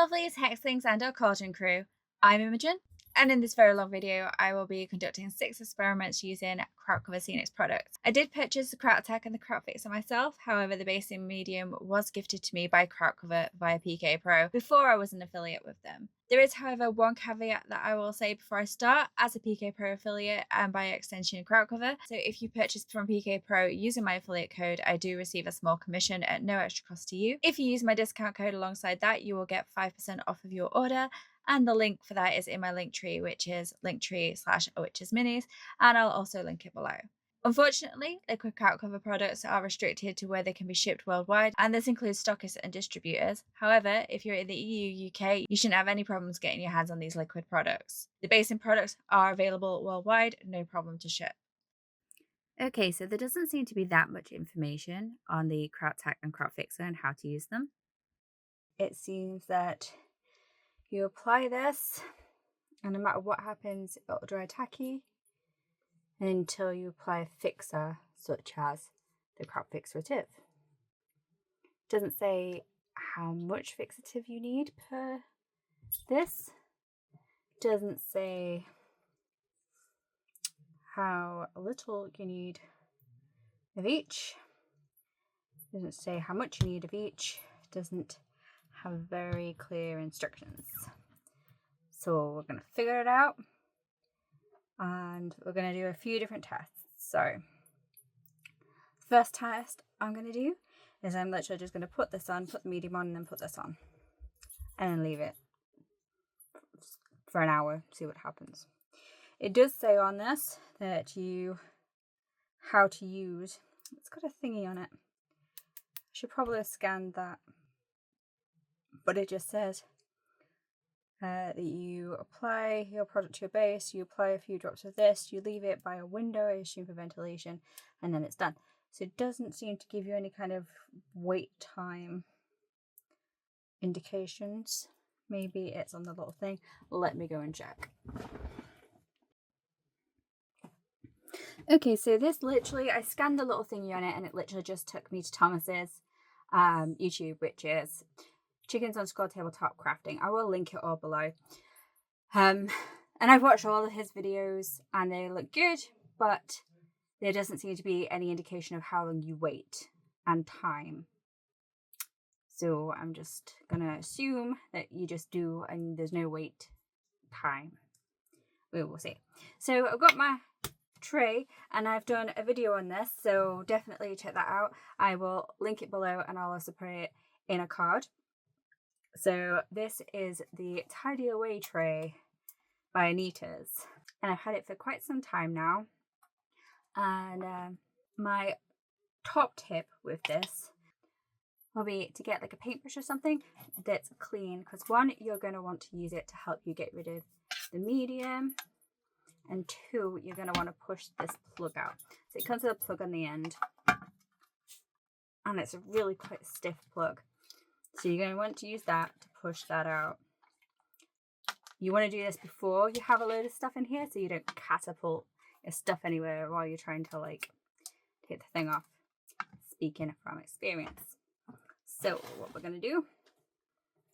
loveliest hexlings and our Cauldron crew, I'm Imogen, and in this very long video I will be conducting 6 experiments using Kraut-cover CEO products. I did purchase the Kraut-tac and the Kraut-fixer myself, however the basing medium was gifted to me by Kraut-cover via PK Pro before I was an affiliate with them. There is however one caveat that I will say before I start. As a PK Pro affiliate and by extension Kraut-cover, so if you purchase from PK Pro using my affiliate code, I do receive a small commission at no extra cost to you. If you use my discount code alongside that, you will get 5% off of your order, and the link for that is in my link tree, which is linktree/awitchesminis, and I'll also link it below. Unfortunately, liquid Kraut-cover products are restricted to where they can be shipped worldwide, and this includes stockists and distributors. However, if you're in the EU, UK, you shouldn't have any problems getting your hands on these liquid products. The basing products are available worldwide, no problem to ship. Okay, so there doesn't seem to be that much information on the Kraut-tac and Kraut-fixer and how to use them. It seems that you apply this, and no matter what happens, it'll dry tacky until you apply a fixer, such as the Kraut-fixative. It doesn't say how much fixative you need per this. It doesn't say how little you need of each. It doesn't say how much you need of each. It doesn't have very clear instructions. So we're going to figure it out, and we're going to do a few different tests. So first test I'm going to do is I'm literally just going to put this on, put the medium on, and then put this on, and then leave it for an hour, see what happens. It does say on this that how to use, it's got a thingy on it. I should probably have scanned that, but it just says that you apply your product to your base, you apply a few drops of this, you leave it by a window, I assume for ventilation, and then it's done. So it doesn't seem to give you any kind of wait time indications. Maybe it's on the little thing. Let me go and check. Okay, so this literally, I scanned the little thingy on it, and it literally just took me to Thomas's YouTube, which is chickens_tabletop crafting. I will link it all below. And I've watched all of his videos and they look good, but there doesn't seem to be any indication of how long you wait and time. So I'm just gonna assume that you just do and there's no wait time. We will see. So I've got my tray and I've done a video on this, so definitely check that out. I will link it below and I'll also put it in a card. So this is the Tidy Away tray by Anita's, and I've had it for quite some time now. And my top tip with this will be to get like a paintbrush or something that's clean, because one, you're going to want to use it to help you get rid of the medium, and two, you're going to want to push this plug out. So it comes with a plug on the end, and it's a really quite stiff plug. So you're going to want to use that to push that out. You want to do this before you have a load of stuff in here, so you don't catapult your stuff anywhere while you're trying to like take the thing off. Speaking from experience. So what we're going to do,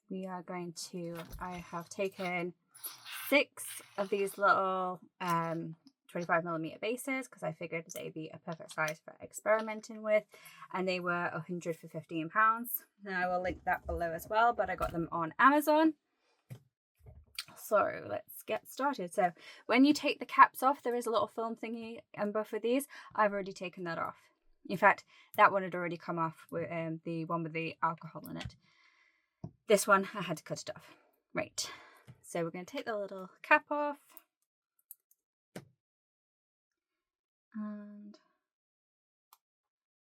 we are going to, I have taken 6 of these little 25mm bases, because I figured they'd be a perfect size for experimenting with, and they were 100 for £15. Now I will link that below as well, but I got them on Amazon. So let's get started. So when you take the caps off, there is a little film thingy on both of these. I've already taken that off. In fact, that one had already come off with the one with the alcohol in it. This one I had to cut it off. Right. So we're going to take the little cap off. And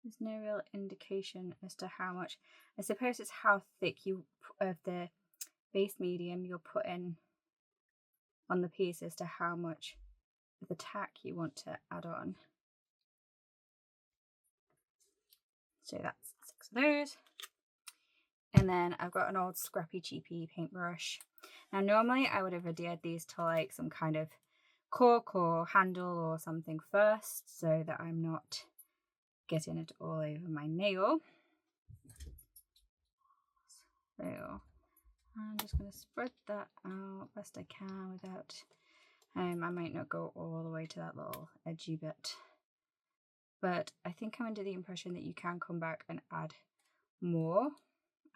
there's no real indication as to how much. I suppose it's how thick you of the base medium you'll put in on the piece as to how much of the tack you want to add on. So that's 6 of those. And then I've got an old scrappy cheapy paintbrush. Now normally I would have adhered these to like some kind of cork or handle or something first, so that I'm not getting it all over my nail. So, and just going to spread that out best I can without, I might not go all the way to that little edgy bit. But I think I'm under the impression that you can come back and add more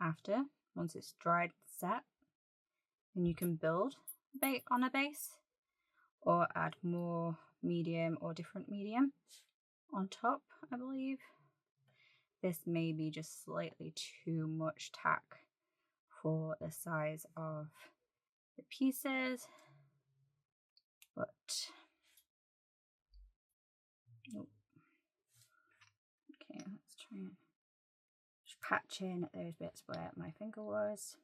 after, once it's dried, set, and you can build on a base, or add more medium or different medium on top, I believe. This may be just slightly too much tack for the size of the pieces, but nope. Okay, let's try and just patch in those bits where my finger was.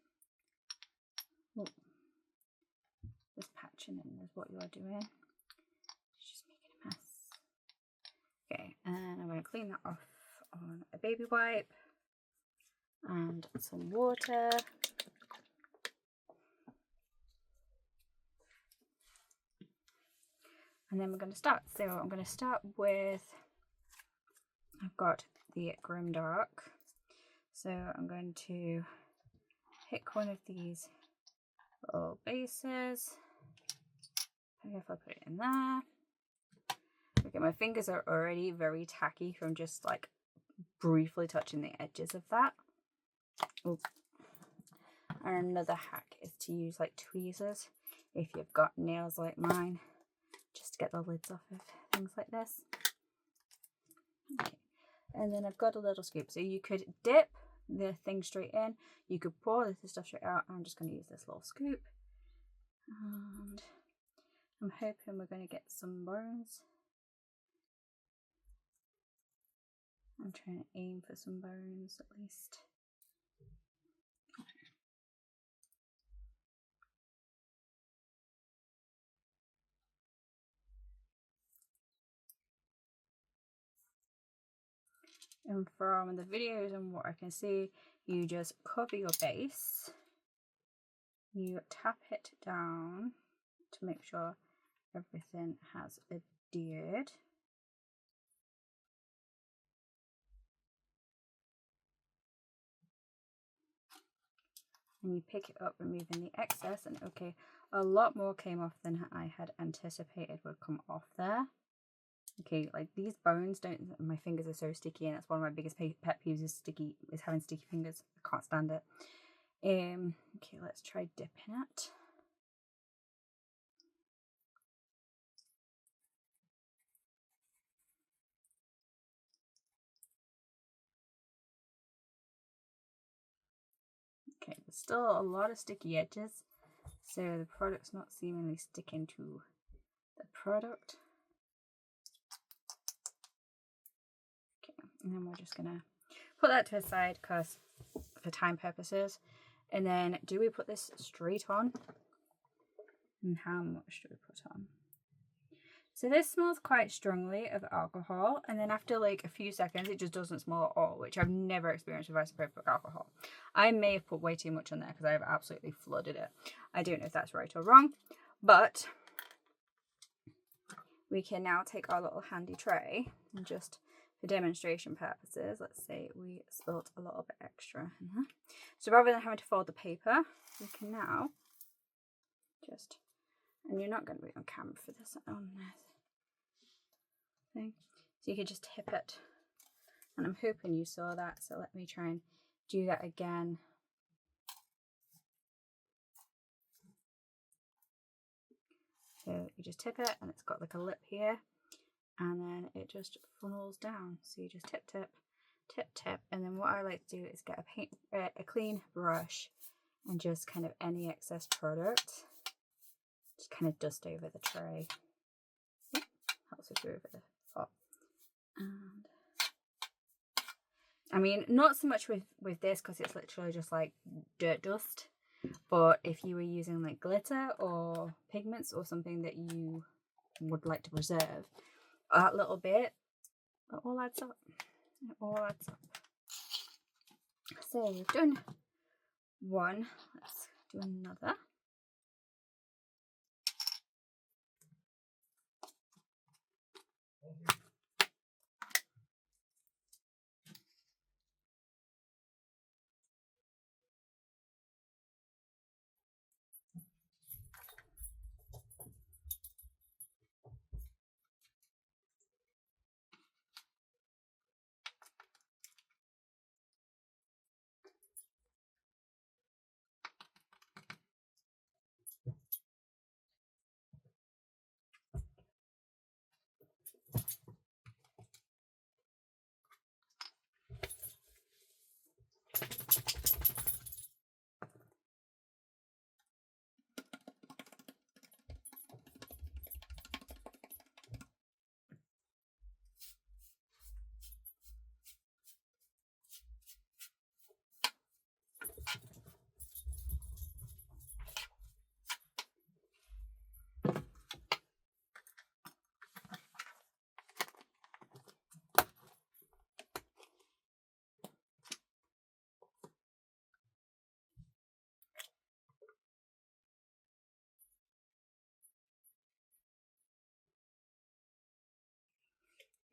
Oh, just patching in is what you're doing. It's just making a mess. Okay, and I'm going to clean that off on a baby wipe and some water. And then we're going to start. So I'm going to start with, I've got the Grimdark. So I'm going to pick one of these little bases. If I put it in there. Okay, my fingers are already very tacky from just like briefly touching the edges of that. Ooh. And another hack is to use like tweezers if you've got nails like mine, just to get the lids off of things like this. Okay, and then I've got a little scoop, so you could dip the thing straight in, you could pour this stuff straight out. I'm just going to use this little scoop, and I'm hoping we're going to get some bones. I'm trying to aim for some bones at least. And from the videos and what I can see, you just cover your base, you tap it down to make sure everything has adhered. And you pick it up, removing the excess, and okay, a lot more came off than I had anticipated would come off there. Okay, like these bones don't, my fingers are so sticky, and that's one of my biggest pet peeves is having sticky fingers. I can't stand it. Okay, let's try dipping it. Okay, there's still a lot of sticky edges, so the product's not seemingly sticking to the product. Okay, and then we're just gonna put that to the side because for time purposes. And then do we put this straight on? And how much do we put on? So this smells quite strongly of alcohol, and then after like a few seconds it just doesn't smell at all, which I've never experienced with isopropyl alcohol. I may have put way too much on there because I've absolutely flooded it. I don't know if that's right or wrong, but we can now take our little handy tray and just, for demonstration purposes, let's say we spilt a little bit extra in there. So rather than having to fold the paper, we can now just, and you're not going to be on camera for this on this thing, so you could just tip it, and I'm hoping you saw that, so let me try and do that again. So you just tip it, and it's got like a lip here, and then it just funnels down. So you just tip, tip, tip, tip, and then what I like to do is get a clean brush and just kind of any excess product, just kind of dust over the tray. Helps us over the top. And I mean, not so much with this because it's literally just like dirt dust. But if you were using like glitter or pigments or something that you would like to preserve, that little bit, it all adds up. It all adds up. So we've done one. Let's do another.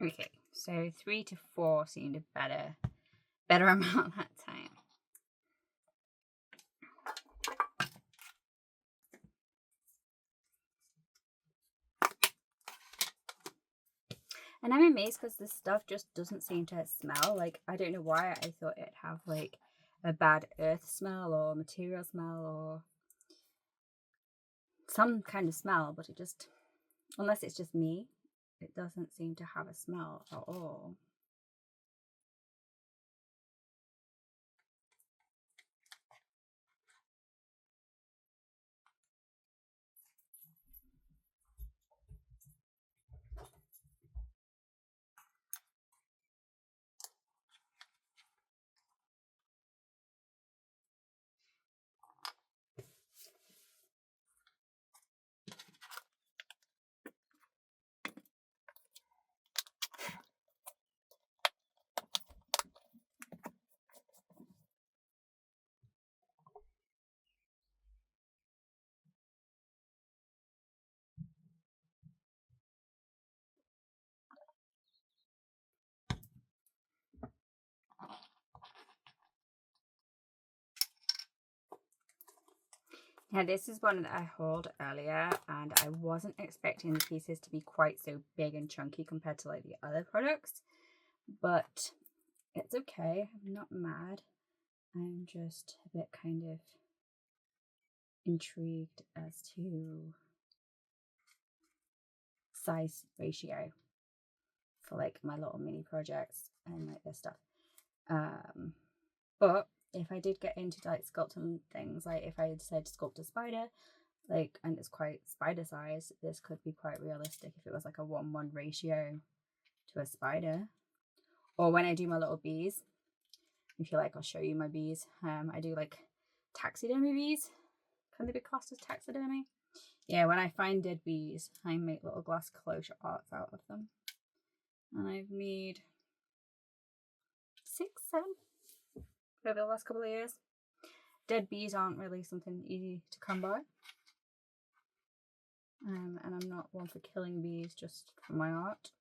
Okay, so 3 to 4 seemed a better amount that time. And I'm amazed because this stuff just doesn't seem to smell. Like, I don't know why I thought it'd have like a bad earth smell or material smell or some kind of smell, but it just, unless it's just me, it doesn't seem to have a smell at all. Yeah, this is one that I hauled earlier, and I wasn't expecting the pieces to be quite so big and chunky compared to like the other products, but it's okay. I'm not mad. I'm just a bit kind of intrigued as to size ratio for like my little mini projects and like this stuff. But if I did get into like sculpting things, like if I decided to sculpt a spider, like, and it's quite spider size, this could be quite realistic if it was like a 1:1 ratio to a spider. Or when I do my little bees, if you like, I'll show you my bees. I do like taxidermy bees. Can they be classed as taxidermy? Yeah, when I find dead bees, I make little glass closure arts out of them. And I've made 6, 7 over the last couple of years. Dead bees aren't really something easy to come by. And I'm not one for killing bees just for my art.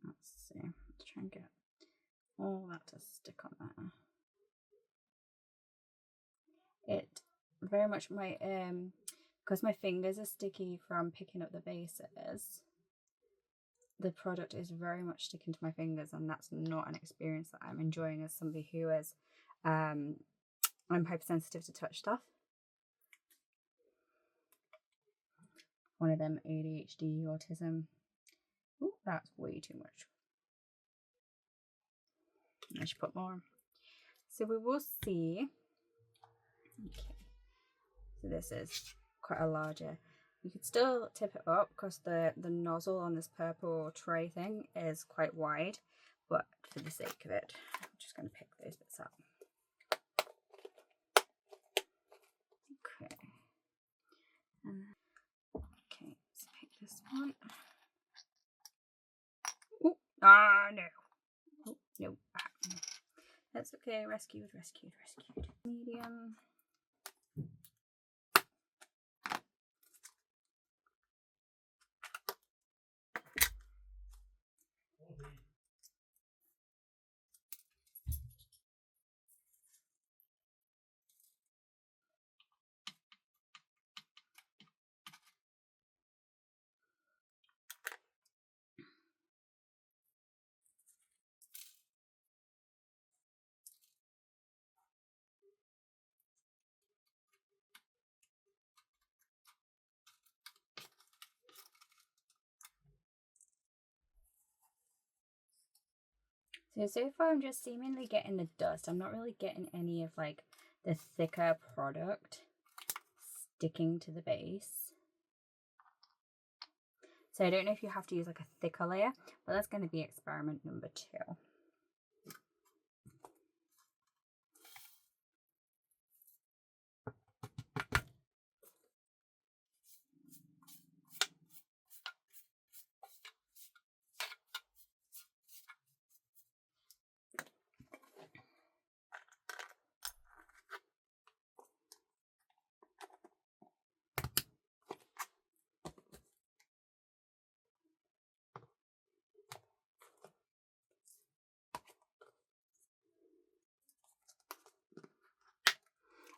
Let's see. Let's try and get all that to stick on there. It very much might, because my fingers are sticky from picking up the bases, the product is very much sticking to my fingers, and that's not an experience that I'm enjoying as somebody who is, I'm hypersensitive to touch stuff. One of them ADHD, autism. Ooh, that's way too much. I should put more. So we will see. Okay. So this is quite a larger. You could still tip it up because the nozzle on this purple tray thing is quite wide, but for the sake of it, I'm just going to pick those bits up. Okay. Okay, let's pick this one. Ooh, no. Oh, no. That's okay. Rescued. Medium. So far I'm just seemingly getting the dust. I'm not really getting any of like the thicker product sticking to the base. So I don't know if you have to use like a thicker layer, but that's going to be experiment number 2.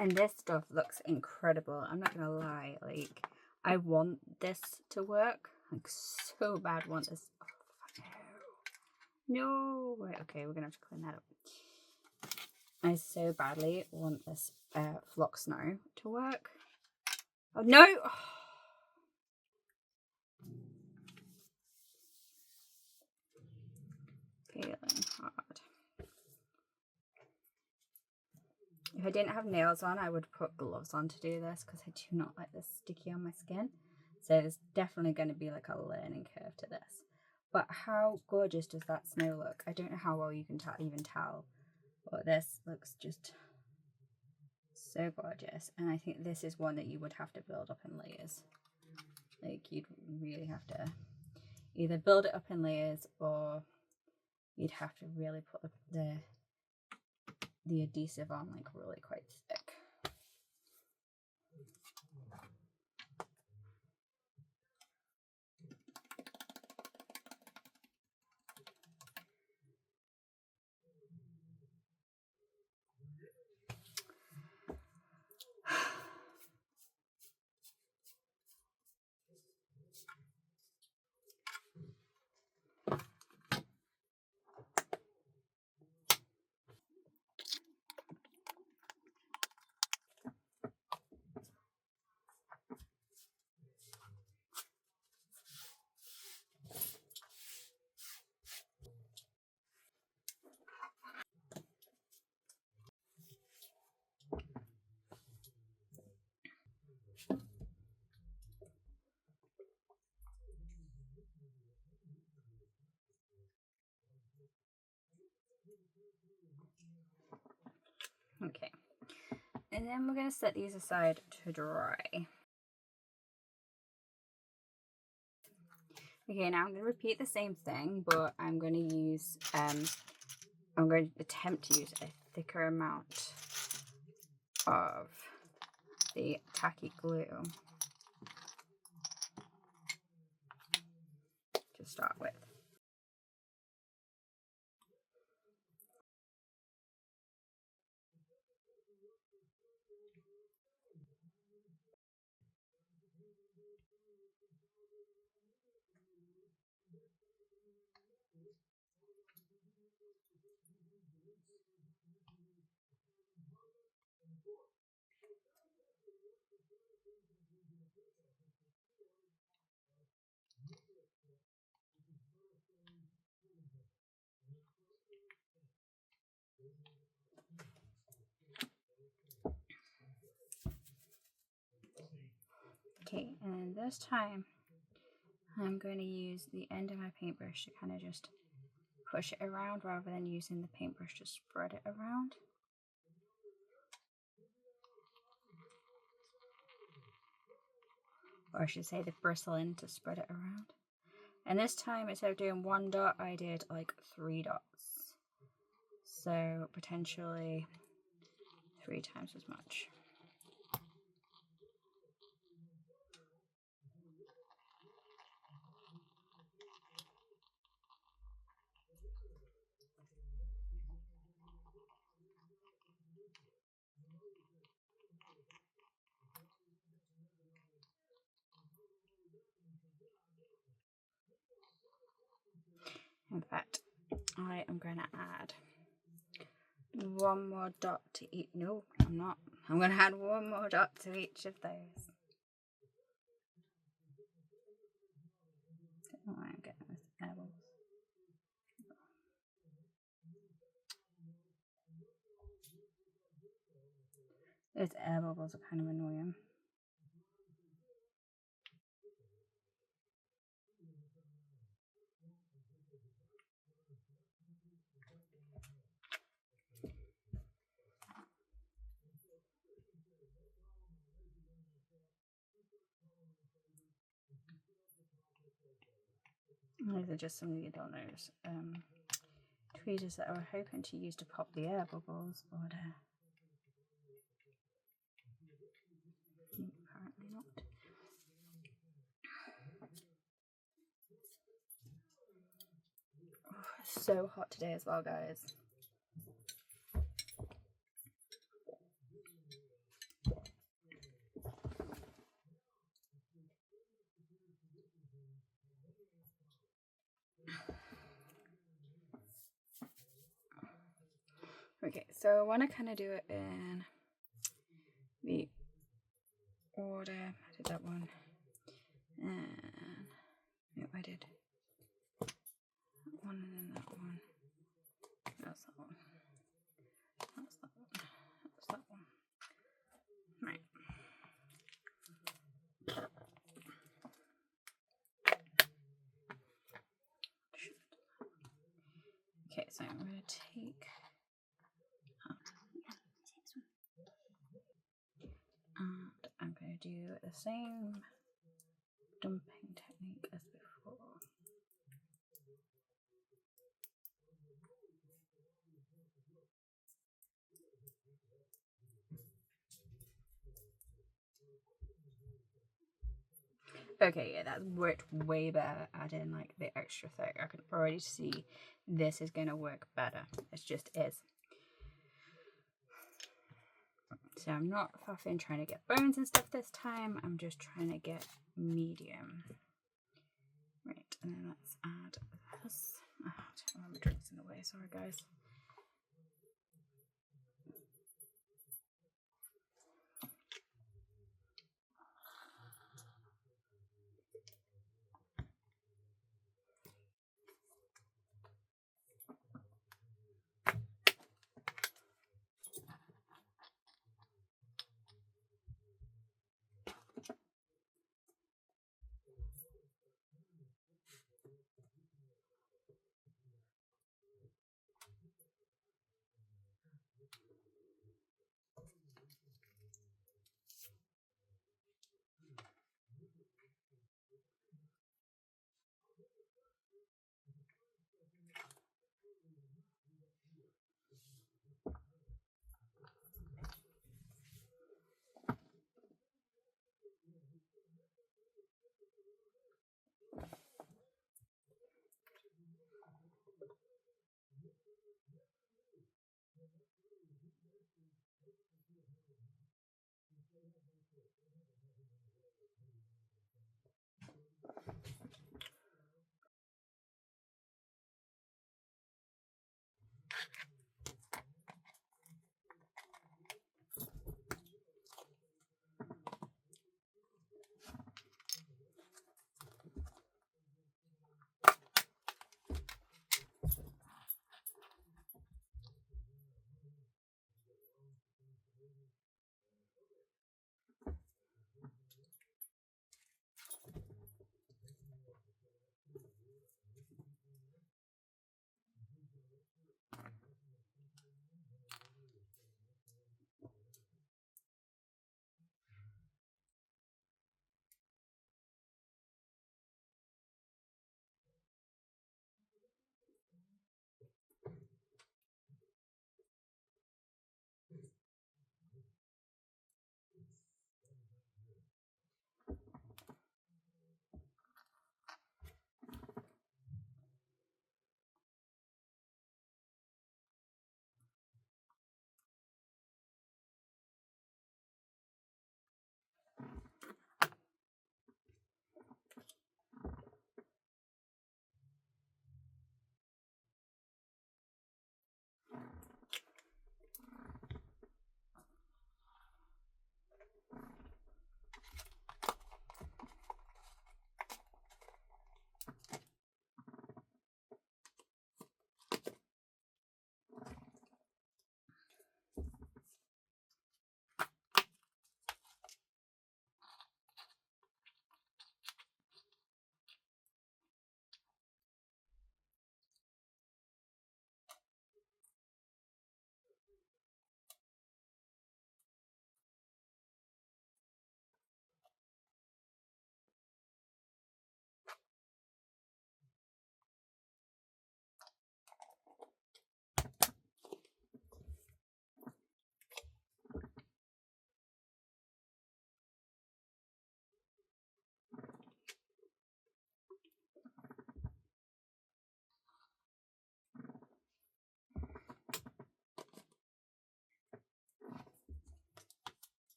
And this stuff looks incredible. I'm not gonna lie, like, I want this to work. Like, so bad want this. Oh, no. Right, okay, we're gonna have to clean that up. I so badly want this flock snow to work. Oh no! Feeling hard. If I didn't have nails on, I would put gloves on to do this because I do not like this sticky on my skin. So it's definitely going to be like a learning curve to this. But how gorgeous does that snow look? I don't know how well you can even tell, but this looks just so gorgeous. And I think this is one that you would have to build up in layers. Like, you'd really have to either build it up in layers, or you'd have to really put the adhesive on like really quite thick. Okay, and then we're going to set these aside to dry. Okay, now I'm going to repeat the same thing, but I'm going to use, I'm going to attempt to use a thicker amount of the tacky glue to start with. Okay, and this time I'm going to use the end of my paintbrush to kind of just push it around rather than using the paintbrush to spread it around. Or I should say the bristle in to spread it around. And this time, instead of doing 1 dot, I did like 3 dots. So potentially 3 times as much. In fact, I am going to add 1 more dot to each. No, I'm not. I'm going to add 1 more dot to each of those. Oh, I'm getting this bubbles. Those air bubbles are kind of annoying. These are just some of the donors. Tweezers that I was hoping to use to pop the air bubbles, but apparently not. Oh, it's so hot today as well, guys. Okay, so I want to kind of do it in the order. I did that one. And yep, I did that one and then that one. That's that one. That's that one. That's that one. Right. Okay, so I'm going to take and I'm going to do the same dumping technique as before. Okay, yeah, that's worked way better. Adding like the extra thick. I can already see this is going to work better. It just is. So I'm not fuffing trying to get bones and stuff this time. I'm just trying to get medium. Right, and then let's add this. Oh, I don't remember drinks in the way. Sorry, guys.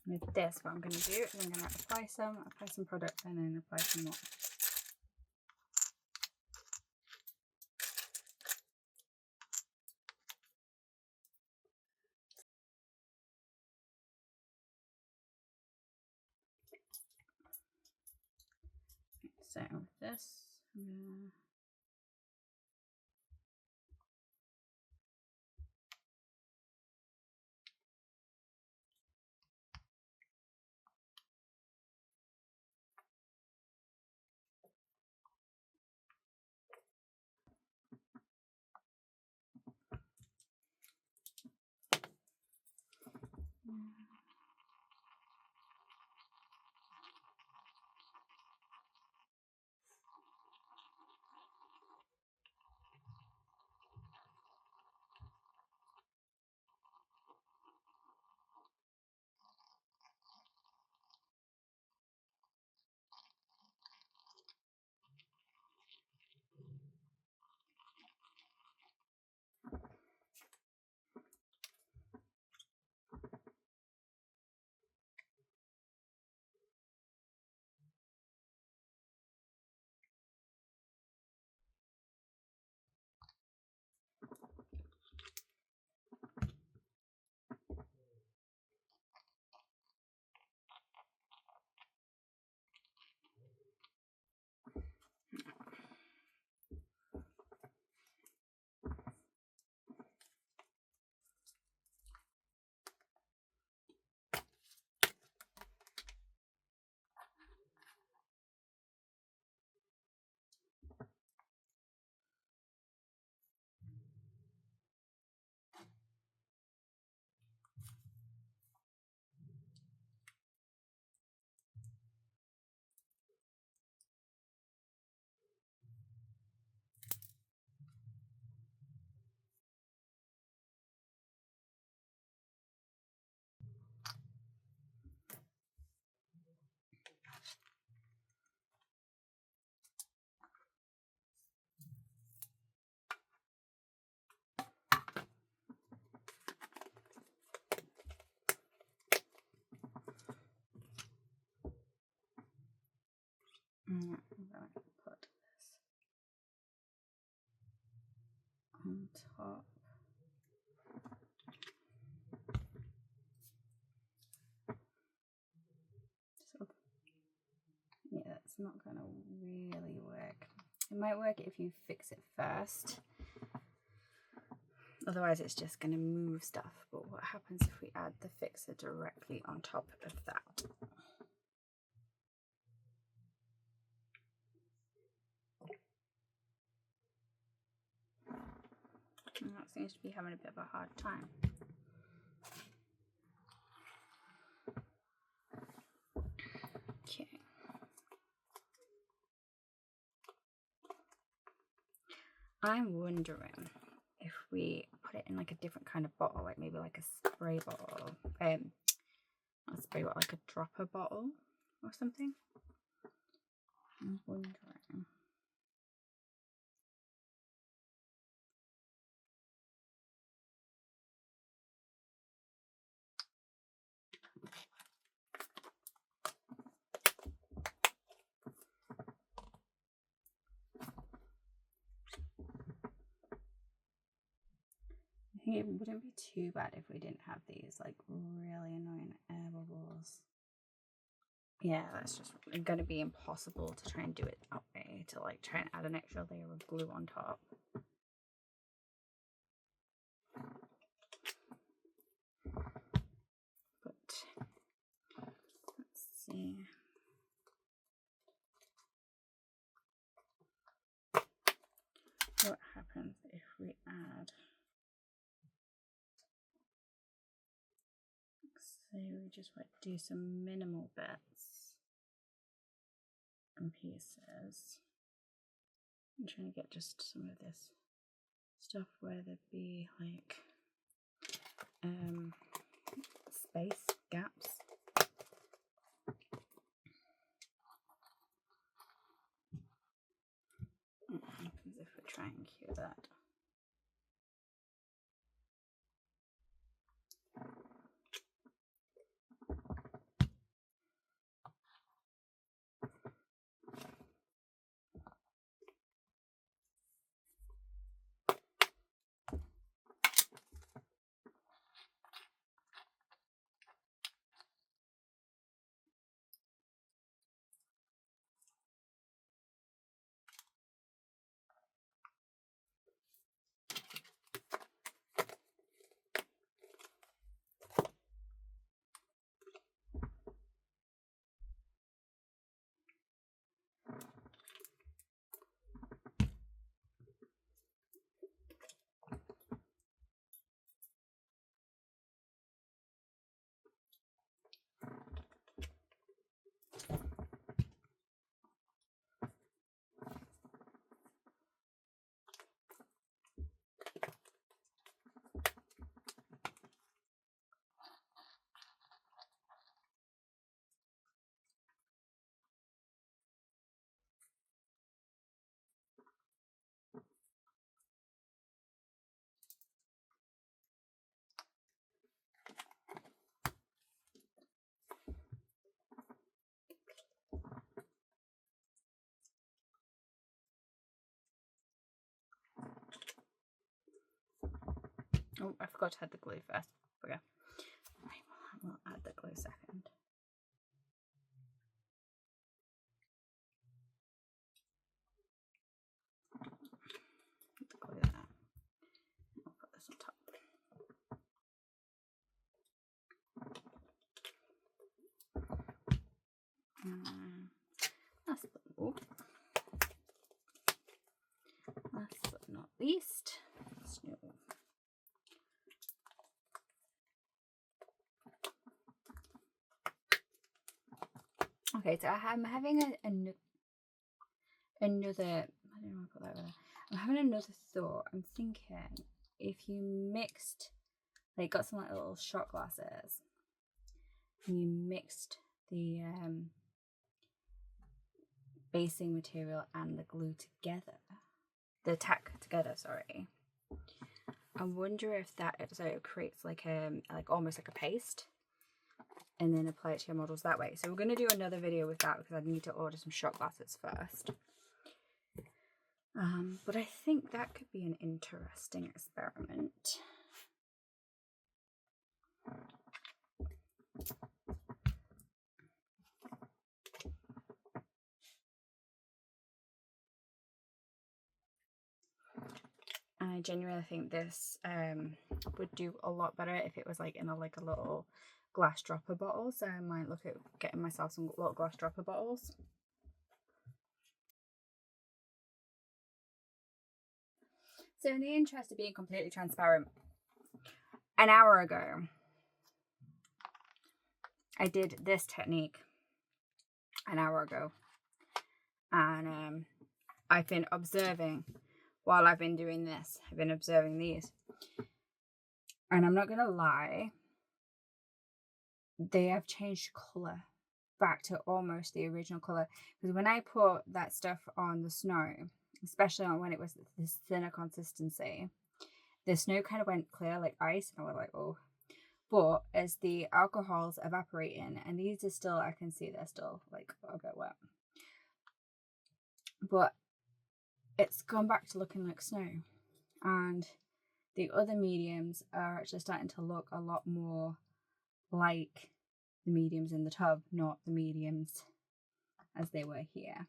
With this, what I'm going to do is I'm going to apply some product and then apply some more. So with this, I'm going to put this on top. So, yeah, it's not going to really work. It might work if you fix it first. Otherwise, it's just going to move stuff. But what happens if we add the fixer directly on top of that? And that seems to be having a bit of a hard time. Okay. I'm wondering if we put it in like a different kind of bottle, like maybe like a spray bottle, not a spray bottle, like a dropper bottle or something. I'm wondering. I think it wouldn't be too bad if we didn't have these like really annoying air bubbles. Yeah, that's just going to be impossible to try and do it that way, to like try and add an extra layer of glue on top. But let's see. What happens if we add, say we just like do some minimal bits and pieces. I'm trying to get just some of this stuff where there'd be like space gaps. What happens if we try and cue that? Oh, I forgot to add the glue first. Okay. We'll add the glue second. Put the glue there. I'll put this on top. Last but not least, snow. Okay, so I'm having another. I don't know, put that there. I'm having another thought. I'm thinking if you mixed, like, got some like little shot glasses, and you mixed the basing material and the glue together, the tack together. Sorry. I wonder if that creates like almost like a paste, and then apply it to your models that way. So we're going to do another video with that because I need to order some shot glasses first. But I think that could be an interesting experiment. I genuinely think this would do a lot better if it was like in a little glass dropper bottle. So I might look at getting myself some little glass dropper bottles. So in the interest of being completely transparent, an hour ago, I did this technique an hour ago. And I've been observing while I've been doing this. I've been observing these. And I'm not going to lie, they have changed colour back to almost the original colour. Because when I put that stuff on the snow, especially on when it was this thinner consistency, the snow kind of went clear like ice, and I was like, oh. But as the alcohol's evaporating, and these are still, I can see they're still like a bit wet, but it's gone back to looking like snow. And the other mediums are actually starting to look a lot more like the mediums in the tub, not the mediums as they were here.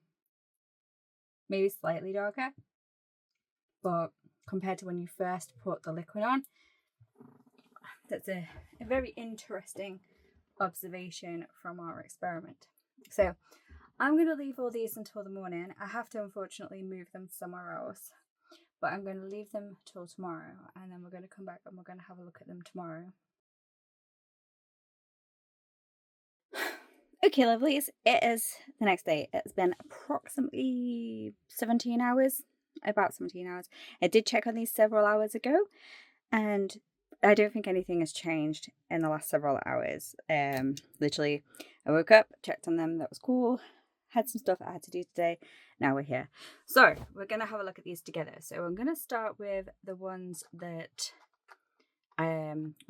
Maybe slightly darker, but compared to when you first put the liquid on, that's a very interesting observation from our experiment. So I'm going to leave all these until the morning. I have to unfortunately move them somewhere else, but I'm going to leave them till tomorrow, and then we're going to come back and we're going to have a look at them tomorrow. Okay, lovelies, it is the next day. It's been approximately 17 hours, about 17 hours. I did check on these several hours ago, and I don't think anything has changed in the last several hours. Literally, I woke up, checked on them, that was cool, had some stuff I had to do today, now we're here. So, we're going to have a look at these together. So, I'm going to start with the ones that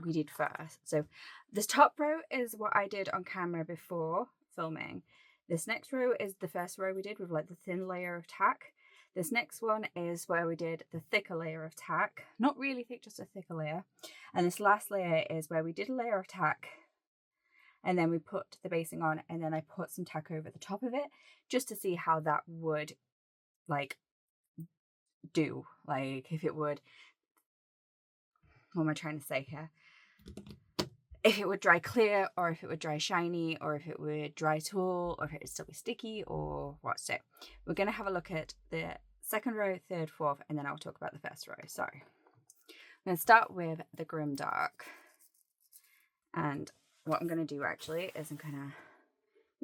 we did first. So this top row is what I did on camera before filming. This next row is the first row we did with like the thin layer of tack. This next one is where we did the thicker layer of tack. Not really thick, just a thicker layer. And this last layer is where we did a layer of tack, and then we put the basing on, and then I put some tack over the top of it just to see how that would like do, like if it would, what am I trying to say here? If it would dry clear, or if it would dry shiny, or if it would dry tall, or if it would still be sticky, or what. So we're going to have a look at the second row, third, fourth, and then I'll talk about the first row. So I'm going to start with the Grim Dark. And what I'm going to do actually is I'm going to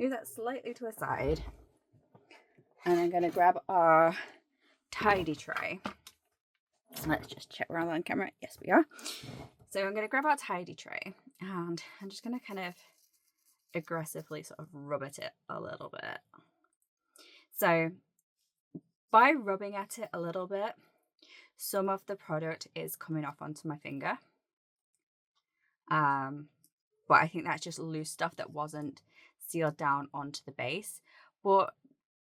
move that slightly to a side. And I'm going to grab our tidy tray. Let's just check we're on camera. Yes, we are. So I'm going to grab our tidy tray, and I'm just going to kind of aggressively sort of rub at it a little bit. So by rubbing at it a little bit, some of the product is coming off onto my finger. But I think that's just loose stuff that wasn't sealed down onto the base. But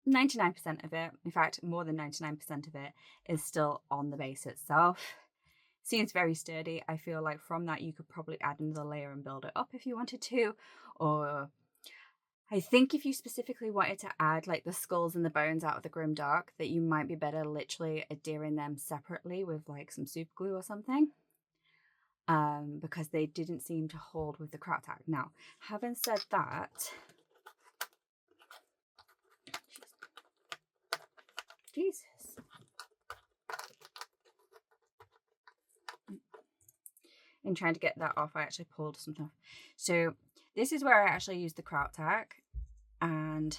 99% of it, in fact, more than 99% of it, is still on the base itself. Seems very sturdy. I feel like from that you could probably add another layer and build it up if you wanted to. Or I think if you specifically wanted to add like the skulls and the bones out of the grimdark, that you might be better literally adhering them separately with like some super glue or something. Because they didn't seem to hold with the Kraut-tac. Now, having said that, Jesus. In trying to get that off, I actually pulled something off. So this is where I actually used the Kraut-tac, and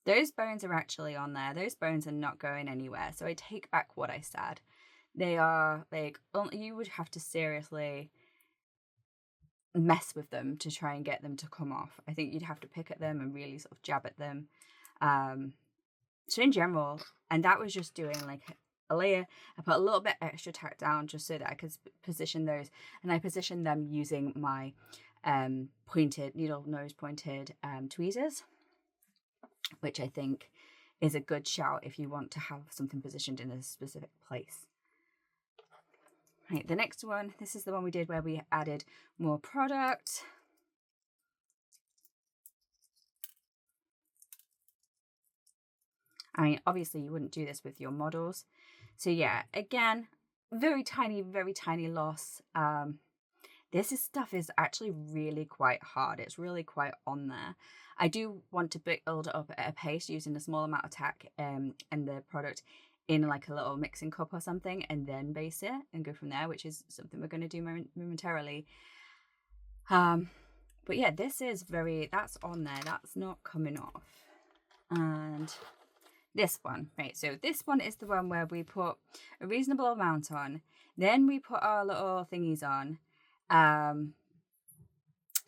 those bones are actually on there. Those bones are not going anywhere. So I take back what I said. They are like, you would have to seriously mess with them to try and get them to come off. I think you'd have to pick at them and really sort of jab at them. So in general, and that was just doing like a layer. I put a little bit extra tack down just so that I could position those, and I positioned them using my pointed needle nose pointed tweezers, which I think is a good shout if you want to have something positioned in a specific place. Right, the next one, this is the one we did where we added more product. I mean, obviously you wouldn't do this with your models. So yeah, again, very tiny loss. This stuff is actually really quite hard. It's really quite on there. I do want to build it up at a pace using a small amount of tack and the product in like a little mixing cup or something, and then base it and go from there, which is something we're going to do momentarily. But yeah, this is that's on there. That's not coming off. And this one, right? So this one is the one where we put a reasonable amount on. Then we put our little thingies on.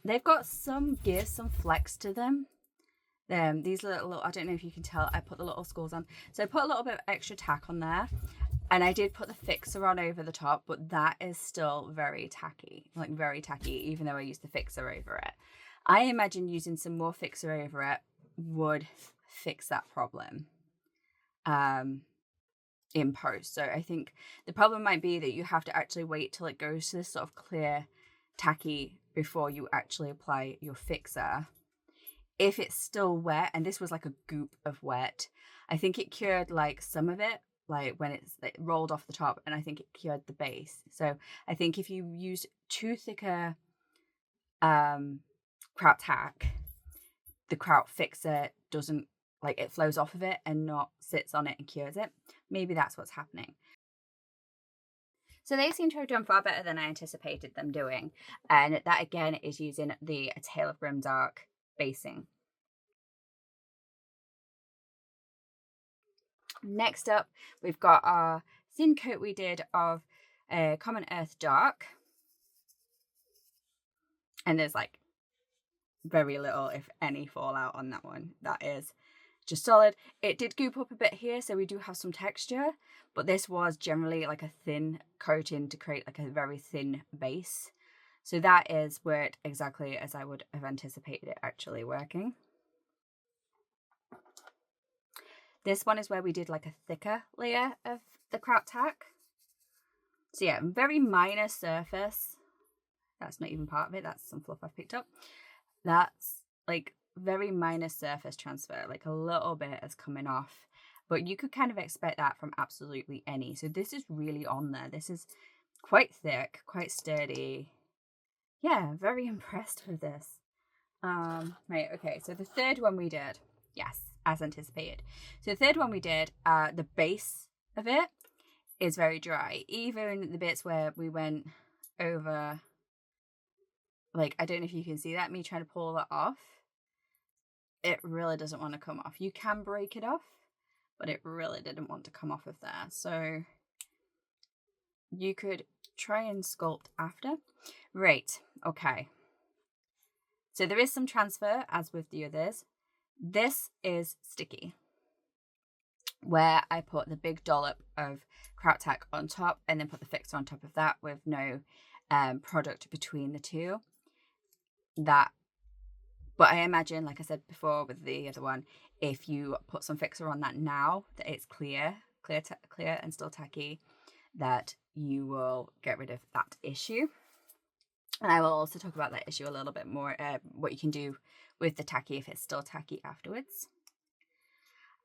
They've got some give, some flex to them. These little, I don't know if you can tell, I put the little skulls on. So I put a little bit of extra tack on there, and I did put the fixer on over the top, but that is still very tacky, like very tacky, even though I used the fixer over it. I imagine using some more fixer over it would fix that problem in post. So I think the problem might be that you have to actually wait till it goes to this sort of clear tacky before you actually apply your fixer. If it's still wet, and this was like a goop of wet, I think it cured like some of it, like when it rolled off the top, and I think it cured the base. So I think if you use too thicker Kraut-tac, the Kraut-fixer doesn't, like, it flows off of it and not sits on it and cures it. Maybe that's what's happening. So they seem to have done far better than I anticipated them doing. And that again is using the A Tale of Grimdark basing. Next up, we've got our thin coat we did of Common Earth Dark. And there's like very little, if any, fallout on that one. That is just solid. It did goop up a bit here, so we do have some texture, but this was generally like a thin coating to create like a very thin base. So that is worked exactly as I would have anticipated it actually working. This one is where we did like a thicker layer of the Kraut-tac. So yeah, very minor surface. That's not even part of it. That's some fluff I've picked up. That's like very minor surface transfer, like a little bit is coming off. But you could kind of expect that from absolutely any. So this is really on there. This is quite thick, quite sturdy. Yeah, very impressed with this. Right, okay, so the third one we did, yes, as anticipated. So the third one we did, the base of it is very dry. Even the bits where we went over, like, I don't know if you can see that, me trying to pull that off. It really doesn't want to come off. You can break it off, but it really didn't want to come off of there. So you could try and sculpt after. Right, okay. So there is some transfer, as with the others. This is sticky, where I put the big dollop of Kraut-tac on top and then put the fixer on top of that with no product between the two. But I imagine, like I said before with the other one, if you put some fixer on that now, that it's clear and still tacky, that you will get rid of that issue. And I will also talk about that issue a little bit more, what you can do with the tacky if it's still tacky afterwards.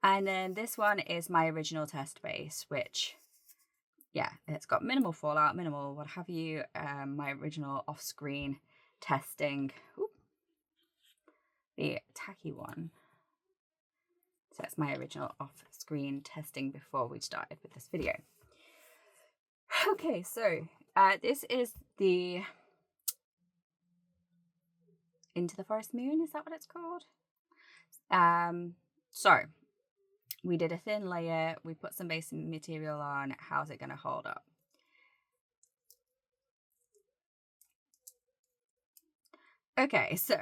And then this one is my original test base, which, yeah, it's got minimal fallout, minimal what have you. My original off-screen testing. Ooh, the tacky one. So that's my original off-screen testing before we started with this video. Okay, so this is the Into the Forest Moon, is that what it's called? So we did a thin layer, we put some base material on. How's it going to hold up? Okay, so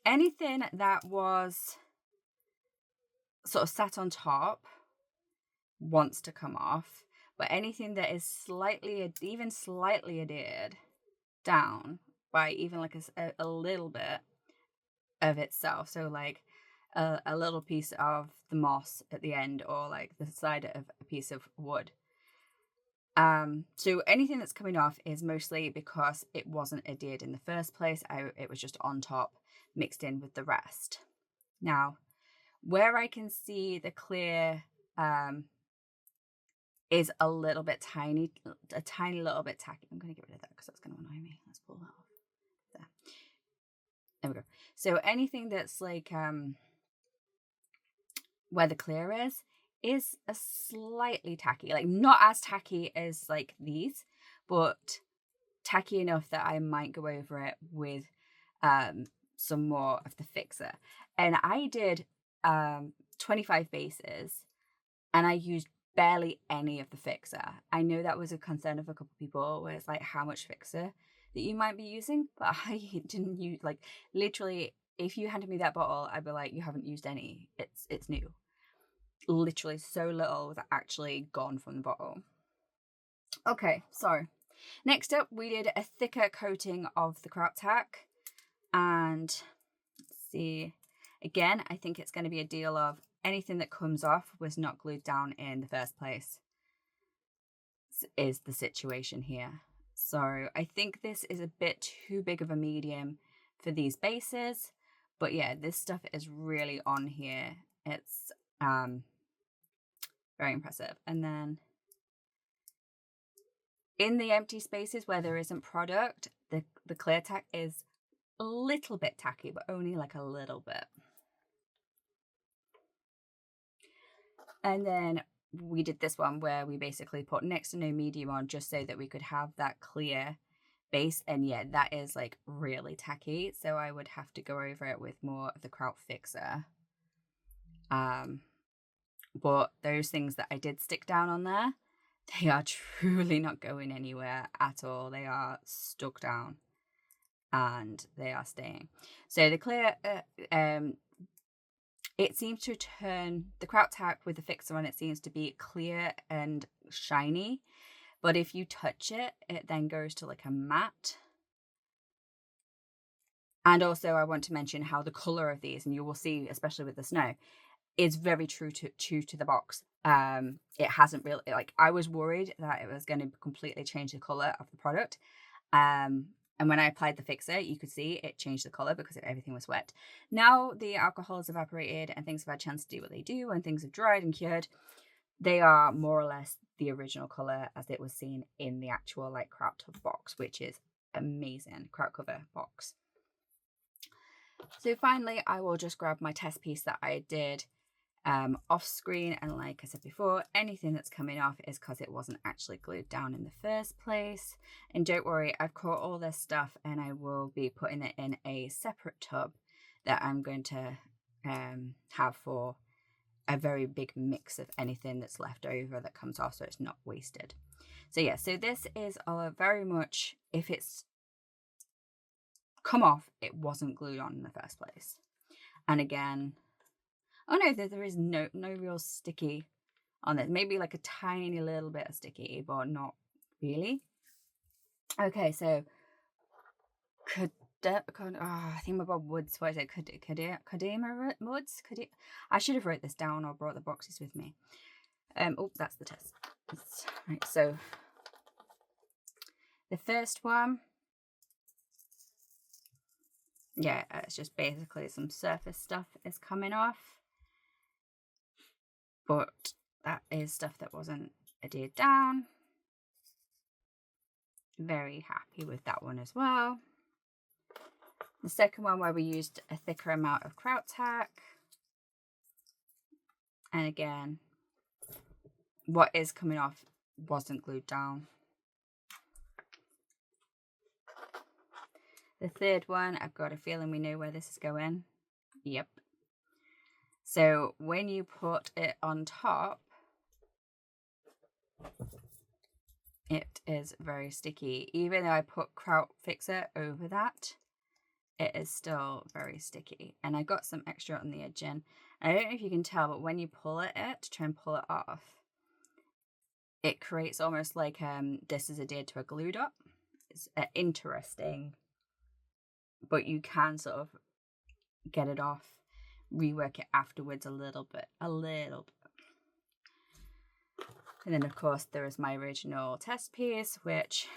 anything that was sort of sat on top wants to come off, but anything that is slightly, even slightly adhered down by even like a little bit of itself, so like a little piece of the moss at the end, or like the side of a piece of wood. So anything that's coming off is mostly because it wasn't adhered in the first place. It was just on top mixed in with the rest. Now, where I can see the clear is a little bit tiny, a tiny little bit tacky. I'm going to get rid of that because that's going to annoy me. Let's pull that off. There we go. So anything that's like where the clear is a slightly tacky, like not as tacky as like these, but tacky enough that I might go over it with some more of the fixer. And I did 25 bases and I used barely any of the fixer. I know that was a concern of a couple of people, where it's like how much fixer that you might be using, but I didn't use, like, literally, if you handed me that bottle, I'd be like, you haven't used any, it's new. Literally so little was actually gone from the bottle. Okay, so next up we did a thicker coating of the Kraut-tac, and let's see, again, I think it's going to be a deal of anything that comes off was not glued down in the first place is the situation here. So I think this is a bit too big of a medium for these bases, but yeah, this stuff is really on here. It's very impressive. And then in the empty spaces where there isn't product, the clear tack is a little bit tacky, but only like a little bit. And then we did this one where we basically put next to no medium on just so that we could have that clear base. And yeah, that is like really tacky. So I would have to go over it with more of the Kraut-fixer. But those things that I did stick down on there, they are truly not going anywhere at all. They are stuck down and they are staying. So the clear, it seems to turn, the Kraut-tac with the fixer on it seems to be clear and shiny. But if you touch it, it then goes to like a matte. And also I want to mention how the color of these, and you will see, especially with the snow, is very true to the box. It hasn't really, like, I was worried that it was going to completely change the color of the product. And when I applied the fixer, you could see it changed the color because everything was wet. Now the alcohol has evaporated and things have had a chance to do what they do, and things have dried and cured. They are more or less the original color as it was seen in the actual like Kraut box, which is amazing. Kraut cover box. So finally, I will just grab my test piece that I did off screen, and like I said before, anything that's coming off is because it wasn't actually glued down in the first place. And don't worry, I've caught all this stuff and I will be putting it in a separate tub that I'm going to have for a very big mix of anything that's left over that comes off, so it's not wasted. So yeah, so this is very much, if it's come off, it wasn't glued on in the first place. And again, oh no, there is no real sticky on this. Maybe like a tiny little bit of sticky, but not really. Okay, so I think about woods. What is it? Kadima woods? I should have wrote this down or brought the boxes with me. Oh, that's the test. Right, so The first one, yeah, it's just basically some surface stuff is coming off, but that is stuff that wasn't adhered down. Very happy with that one as well. The second one, where we used a thicker amount of Kraut-tac, and again, what is coming off wasn't glued down. The third one, I've got a feeling we know where this is going. Yep. So when you put it on top, it is very sticky. Even though I put Kraut-fixer over that, it is still very sticky. And I got some extra on the edge in. I don't know if you can tell, but when you pull at it to try and pull it off, it creates almost like this is adhered to a glue dot. It's interesting, but you can sort of get it off, rework it afterwards a little bit. And then of course there is my original test piece, which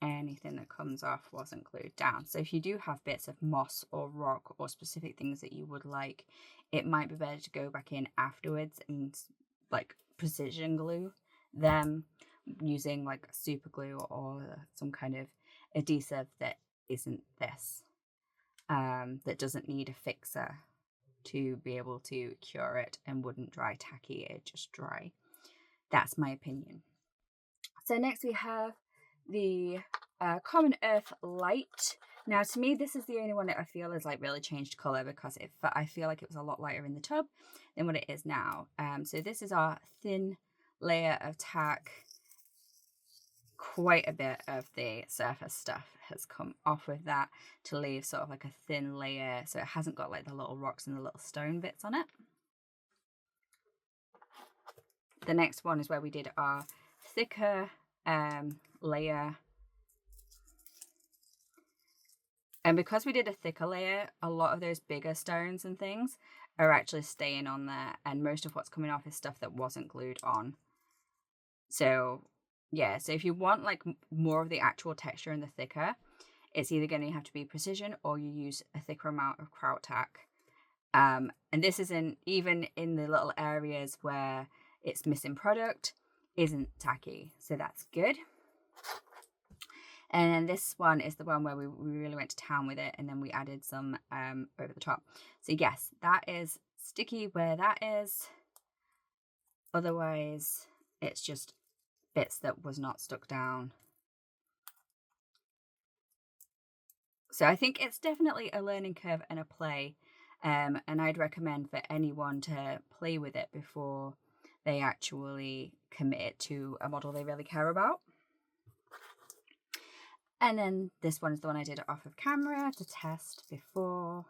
anything that comes off wasn't glued down. So if you do have bits of moss or rock or specific things that you would like, it might be better to go back in afterwards and like precision glue them using like super glue or some kind of adhesive that isn't this, that doesn't need a fixer to be able to cure it and wouldn't dry tacky, it just dry. That's my opinion. So next we have the Common Earth Light. Now to me this is the only one that I feel is like really changed colour, because I feel like it was a lot lighter in the tub than what it is now. So this is our thin layer of tack. Quite a bit of the surface stuff has come off with that to leave sort of like a thin layer, so it hasn't got like the little rocks and the little stone bits on it. The next one is where we did our thicker layer, and because we did a thicker layer, a lot of those bigger stones and things are actually staying on there, and most of what's coming off is stuff that wasn't glued on. So yeah, so if you want like more of the actual texture and the thicker, it's either going to have to be precision or you use a thicker amount of Kraut-tac. And this isn't, even in the little areas where it's missing product, isn't tacky, so that's good. And then this one is the one where we really went to town with it, and then we added some over the top. So yes, that is sticky where that is. Otherwise, it's just bits that was not stuck down. So I think it's definitely a learning curve and a play, and I'd recommend for anyone to play with it before they actually commit to a model they really care about. And then this one is the one I did off of camera to test before.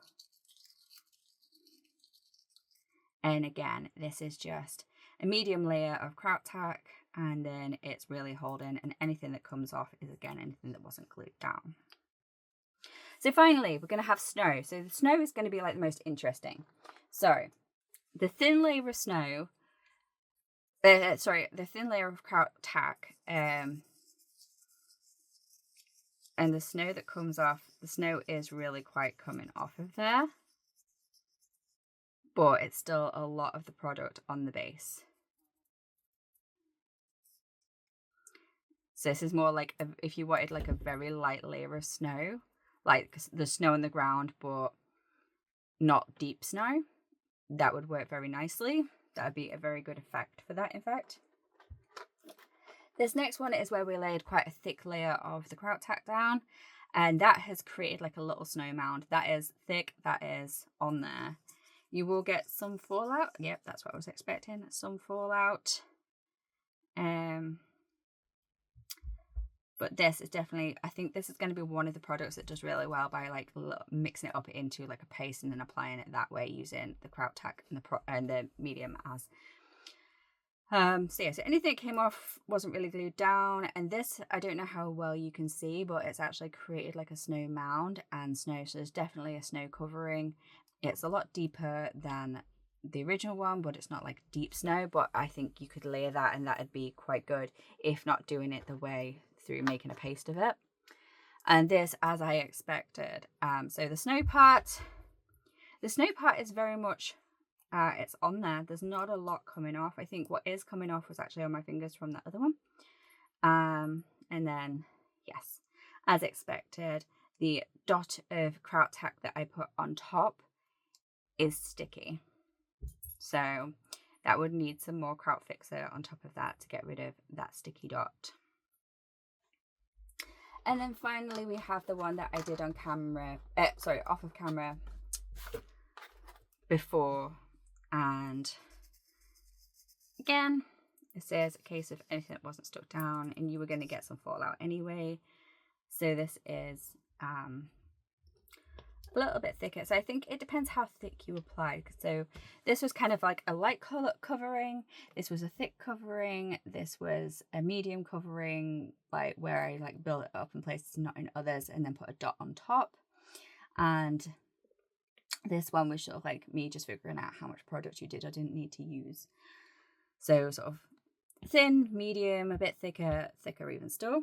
And again, this is just a medium layer of Kraut-tac, and then it's really holding, and anything that comes off is again anything that wasn't glued down. So finally, we're going to have snow. So the snow is going to be like the most interesting. So the thin layer of snow, the thin layer of Kraut-tac, and the snow that comes off, the snow is really quite coming off of there, but it's still a lot of the product on the base. So this is more like if you wanted like a very light layer of snow, like the snow on the ground, but not deep snow, that would work very nicely. That would be a very good effect for that, in fact. This next one is where we laid quite a thick layer of the Kraut-tac down, and that has created like a little snow mound. That is thick, that is on there. You will get some fallout. Yep, that's what I was expecting, some fallout. But this is definitely, I think this is going to be one of the products that does really well by like mixing it up into like a paste and then applying it that way using the Kraut-tac and the medium as. So yeah, so anything that came off wasn't really glued down, and this, I don't know how well you can see, but it's actually created like a snow mound and snow, so there's definitely a snow covering. It's a lot deeper than the original one, but it's not like deep snow, but I think you could layer that and that'd be quite good, if not doing it the way through making a paste of it. And this, as I expected. So the snow part is very much, it's on there. There's not a lot coming off. I think what is coming off was actually on my fingers from that other one. And then, yes, as expected, the dot of Kraut-tac that I put on top is sticky. So that would need some more Kraut-fixer on top of that to get rid of that sticky dot. And then finally we have the one that I did on camera, off of camera before. And again, it says a case of anything that wasn't stuck down, and you were going to get some fallout anyway. So this is a little bit thicker. So I think it depends how thick you apply. So this was kind of like a light color covering. This was a thick covering. This was a medium covering, like where I like build it up in places, not in others, and then put a dot on top. And this one was sort of like me just figuring out how much product you did or didn't need to use. So sort of thin, medium, a bit thicker even still.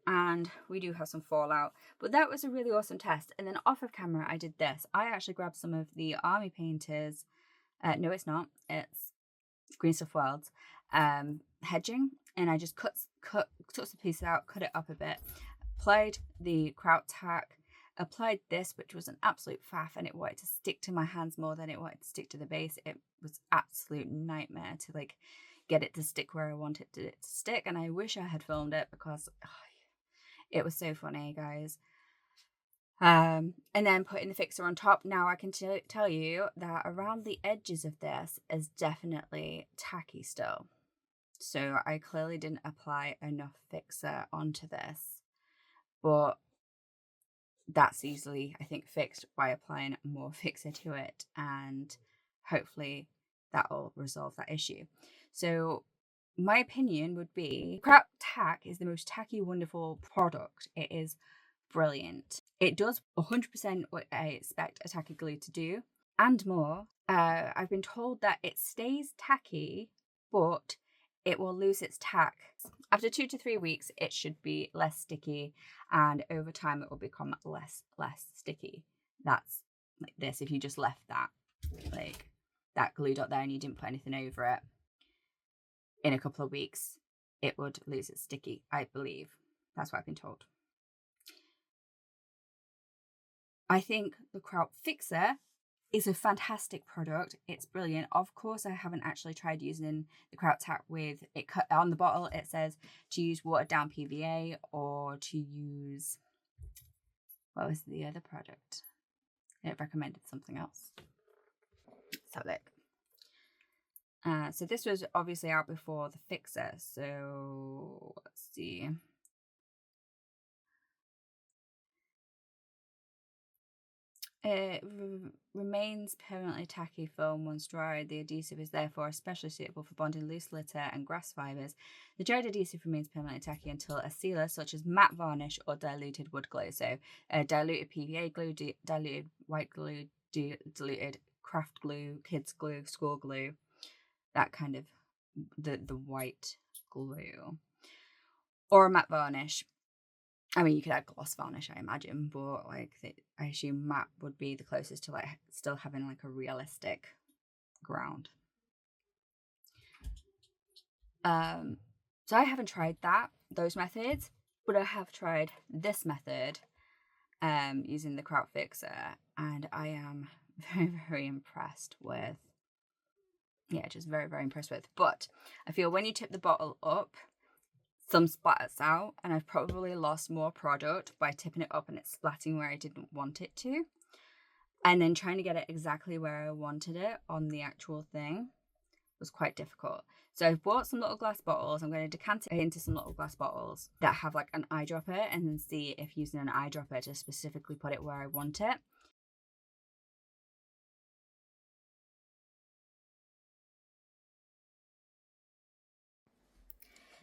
And we do have some fallout, but that was a really awesome test. And then off of camera I did this. I actually grabbed some of the Army Painters, no it's not, it's Green Stuff World's hedging, and I just took some pieces out, cut it up a bit, applied the Kraut-tac, applied this, which was an absolute faff, and it wanted to stick to my hands more than it wanted to stick to the base. It was absolute nightmare to like get it to stick where I wanted it to stick, and I wish I had filmed it because it was so funny, guys. And then putting the fixer on top. Now I can tell you that around the edges of this is definitely tacky still. So I clearly didn't apply enough fixer onto this, but that's easily, I think, fixed by applying more fixer to it, and hopefully that'll resolve that issue. So my opinion would be Kraut-tac is the most tacky, wonderful product. It is brilliant. It does 100% what I expect a tacky glue to do and more. I've been told that it stays tacky, but it will lose its tack. After 2 to 3 weeks, it should be less sticky, and over time it will become less sticky. That's like this. If you just left that, like that glue dot there, and you didn't put anything over it, in a couple of weeks, it would lose its sticky, I believe. That's what I've been told. I think the Kraut-fixer is a fantastic product. It's brilliant. Of course, I haven't actually tried using the Kraut-tac with it. Cut on the bottle, it says to use watered down PVA or to use, what was the other product? It recommended something else. So look. So this was obviously out before the fixer. So let's see. It remains permanently tacky film once dried. The adhesive is therefore especially suitable for bonding loose litter and grass fibres. The dried adhesive remains permanently tacky until a sealer such as matte varnish or diluted wood glue. So diluted PVA glue, diluted white glue, diluted craft glue, kids glue, school glue, that kind of the white glue, or a matte varnish. I mean, you could add gloss varnish, I imagine, but like I assume matte would be the closest to like still having like a realistic ground. So I haven't tried those methods, but I have tried this method using the Kraut-fixer, and I am very, very impressed with. Yeah, just very, very impressed with. But I feel when you tip the bottle up, some splatters out, and I've probably lost more product by tipping it up and it splatting where I didn't want it to, and then trying to get it exactly where I wanted it on the actual thing was quite difficult. So I've bought some little glass bottles. I'm going to decant it into some little glass bottles that have like an eyedropper, and then see if using an eyedropper to specifically put it where I want it.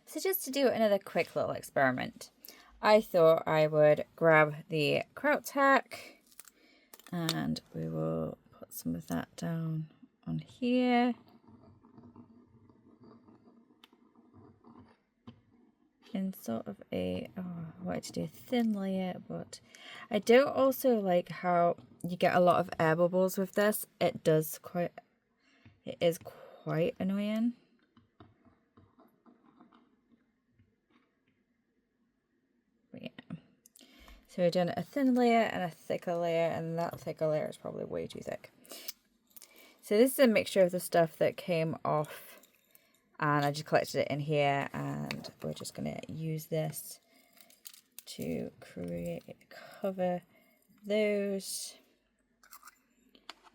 So just to do another quick little experiment, I thought I would grab the Kraut-tac, and we will put some of that down on here. in sort of a, I wanted to do a thin layer, but I don't also like how you get a lot of air bubbles with this. It is quite annoying. But yeah. So we've done a thin layer and a thicker layer, and that thicker layer is probably way too thick. So this is a mixture of the stuff that came off, and I just collected it in here, and we're just going to use this to cover those.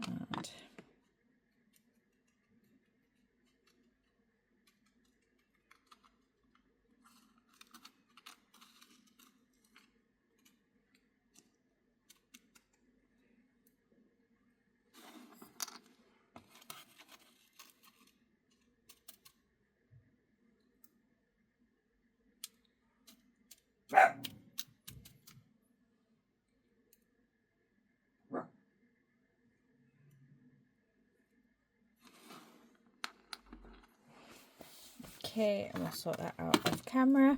And okay, I'm going to sort that out on camera.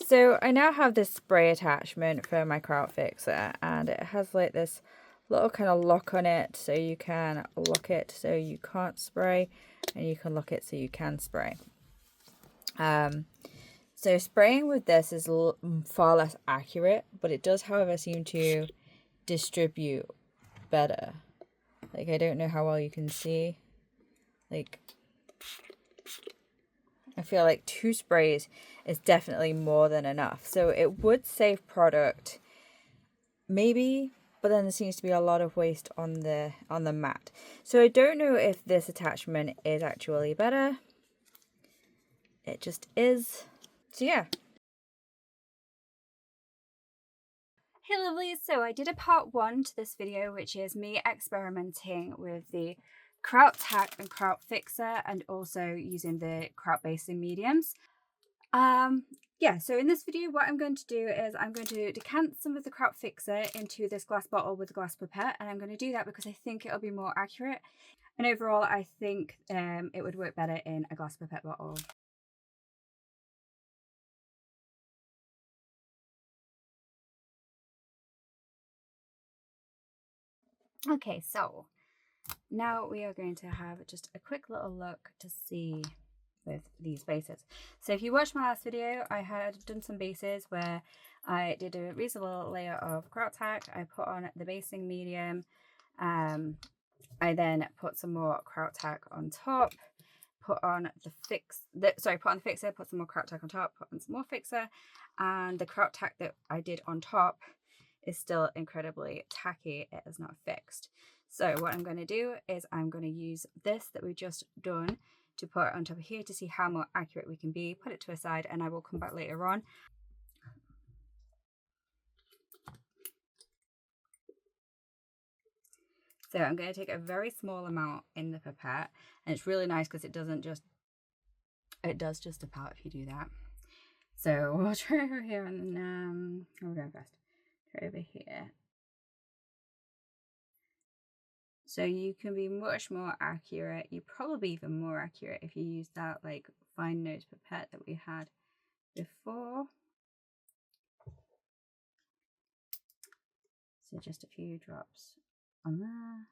So I now have this spray attachment for my Kraut-fixer, and it has like this little kind of lock on it, so you can lock it so you can't spray, and you can lock it so you can spray. So spraying with this is far less accurate, but it does, however, seem to distribute better. Like, I don't know how well you can see. Like, I feel like 2 sprays is definitely more than enough. So it would save product, maybe, but then there seems to be a lot of waste on the mat. So I don't know if this attachment is actually better. It just is. So yeah. Hey lovelies, so I did a part 1 to this video, which is me experimenting with the Kraut-tac and Kraut-fixer, and also using the Kraut basing mediums. Yeah, so in this video what I'm going to do is I'm going to decant some of the Kraut-fixer into this glass bottle with a glass pipette, and I'm going to do that because I think it'll be more accurate, and overall I think it would work better in a glass pipette bottle. Okay, so now we are going to have just a quick little look to see with these bases. So if you watched my last video, I had done some bases where I did a reasonable layer of Kraut-tac. I put on the basing medium. I then put some more Kraut-tac on top. Put on the fixer, put some more Kraut-tac on top, put on some more fixer, and the Kraut-tac that I did on top is still incredibly tacky. It is not fixed. So what I'm going to do is I'm going to use this that we've just done to put on top of here to see how more accurate we can be, put it to a side, and I will come back later on. So I'm going to take a very small amount in the pipette, and it's really nice because it does just about if you do that. So we'll try over here, and we're going fast. Try over here. So you can be much more accurate. You're probably even more accurate if you use that like fine nose pipette that we had before. So just a few drops on there.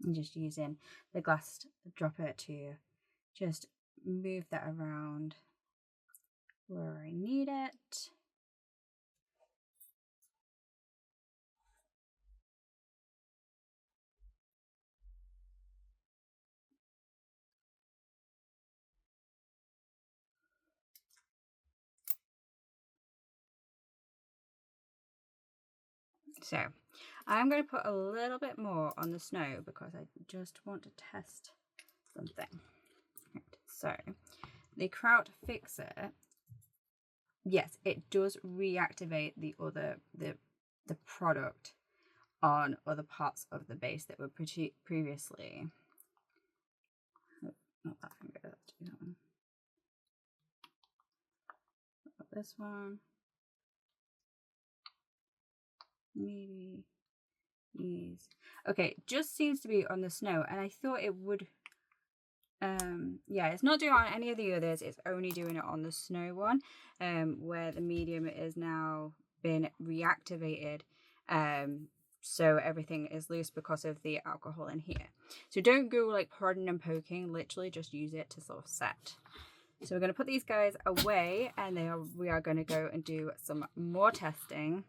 And just using the glass dropper to just move that around where I need it. So I'm going to put a little bit more on the snow because I just want to test something. Right, so the Kraut-fixer, yes, it does reactivate the product on other parts of the base that were previously. Not that finger, let's do that one. This one. maybe use. Okay, just seems to be on the snow, and I thought it would. Yeah, it's not doing it on any of the others. It's only doing it on the snow one, where the medium is now been reactivated. So everything is loose because of the alcohol in here. So don't go like prodding and poking. Literally, just use it to sort of set. So we're going to put these guys away, and we are going to go and do some more testing,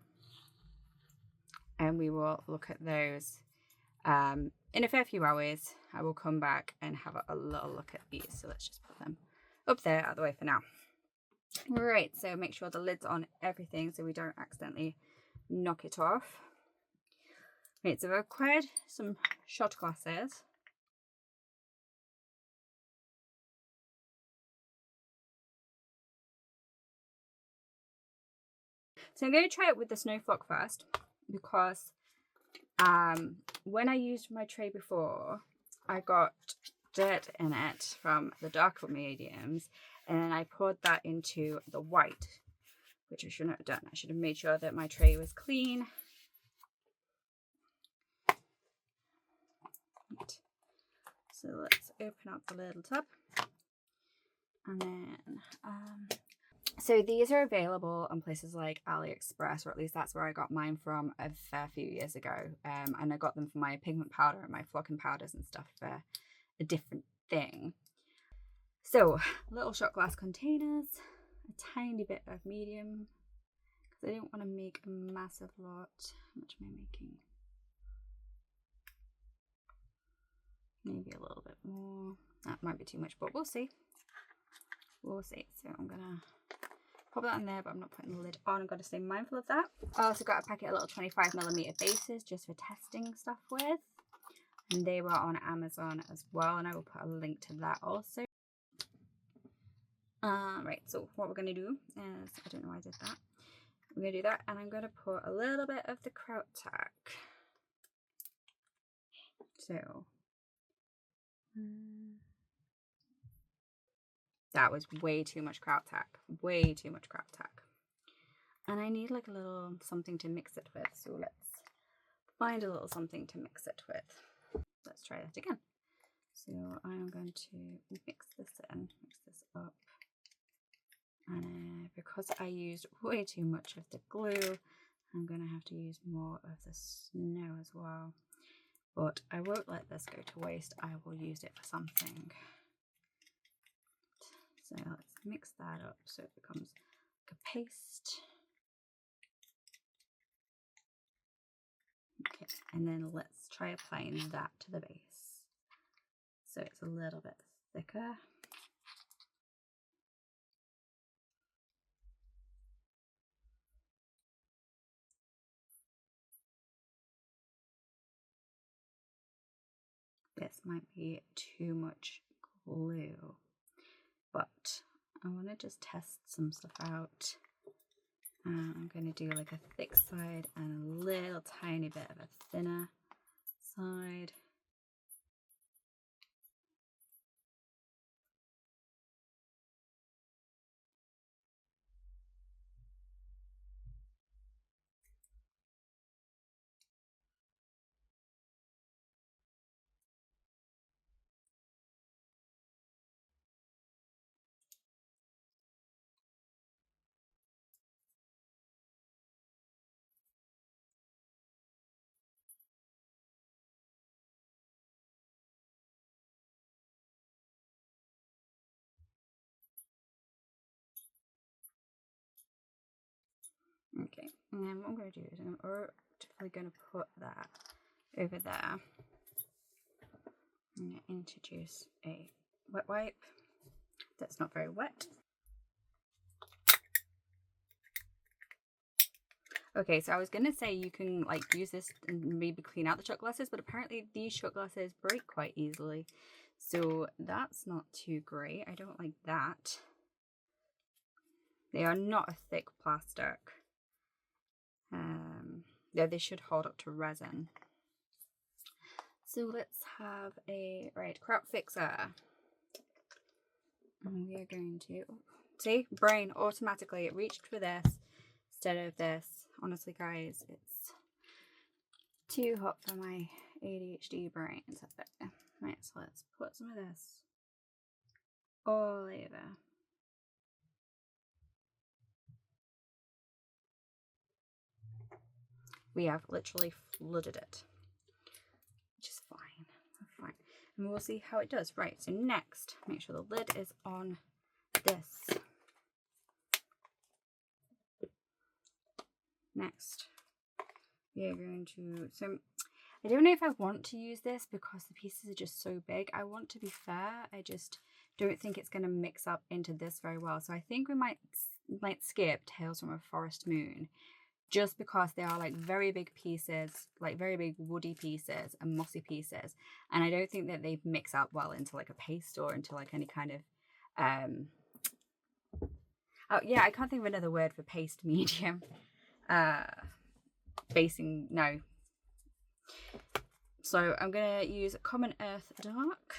and we will look at those in a fair few hours. I will come back and have a little look at these. So let's just put them up there out of the way for now. Right, so make sure the lid's on everything so we don't accidentally knock it off. Right, so I've acquired some shot glasses. So I'm going to try it with the snow flock first, because when I used my tray before, I got dirt in it from the darker mediums, and I poured that into the white, which I shouldn't have done. I should have made sure that my tray was clean. Right. So let's open up the little tub, and then so these are available on places like AliExpress, or at least that's where I got mine from a fair few years ago. And I got them for my pigment powder and my flocking powders and stuff for a different thing. So little shot glass containers, a tiny bit of medium, because I don't want to make a massive lot. How much am I making? Maybe a little bit more. That might be too much, but we'll see. We'll see. So I'm gonna pop that in there, but I'm not putting the lid on. I've got to stay mindful of that. I also got a packet of little 25mm bases just for testing stuff with, and they were on Amazon as well, and I will put a link to that also. Right, so what we're going to do is, I don't know why I did that. I'm going to do that, and I'm going to put a little bit of the Kraut-tac. So that was way too much Kraut-tac. Way too much Kraut-tac. And I need like a little something to mix it with. So let's find a little something to mix it with. Let's try that again. So I'm going to mix this in, mix this up. And because I used way too much of the glue, I'm going to have to use more of the snow as well. But I won't let this go to waste. I will use it for something. So let's mix that up so it becomes like a paste. Okay, and then let's try applying that to the base. So it's a little bit thicker. This might be too much glue, but I want to just test some stuff out. I'm going to do like a thick side and a little tiny bit of a thinner side. Okay, and then what I'm going to do is I'm definitely going to put that over there. I'm going to introduce a wet wipe that's not very wet. Okay, so I was going to say you can like use this and maybe clean out the shot glasses, but apparently these shot glasses break quite easily. So that's not too great. I don't like that. They are not a thick plastic. Yeah, they should hold up to resin. So let's have a Kraut-fixer. And we are going to see, brain automatically it reached for this instead of this. Honestly, guys, it's Too hot for my ADHD brains, I bet. Right, so let's put some of this all over. We have literally flooded it, which is fine. Fine. And we'll see how it does. Right, so next, make sure the lid is on this. Next, we are going to, so I don't know if I want to use this because the pieces are just so big. I want to be fair. I just don't think it's going to mix up into this very well. So I think we might skip Tales from a Forest Moon, just because they are like very big pieces, like very big woody pieces and mossy pieces. And I don't think that they mix up well into like a paste or into like any kind of, oh yeah, I can't think of another word for paste medium. Basing, no. So I'm going to use Common Earth Dark.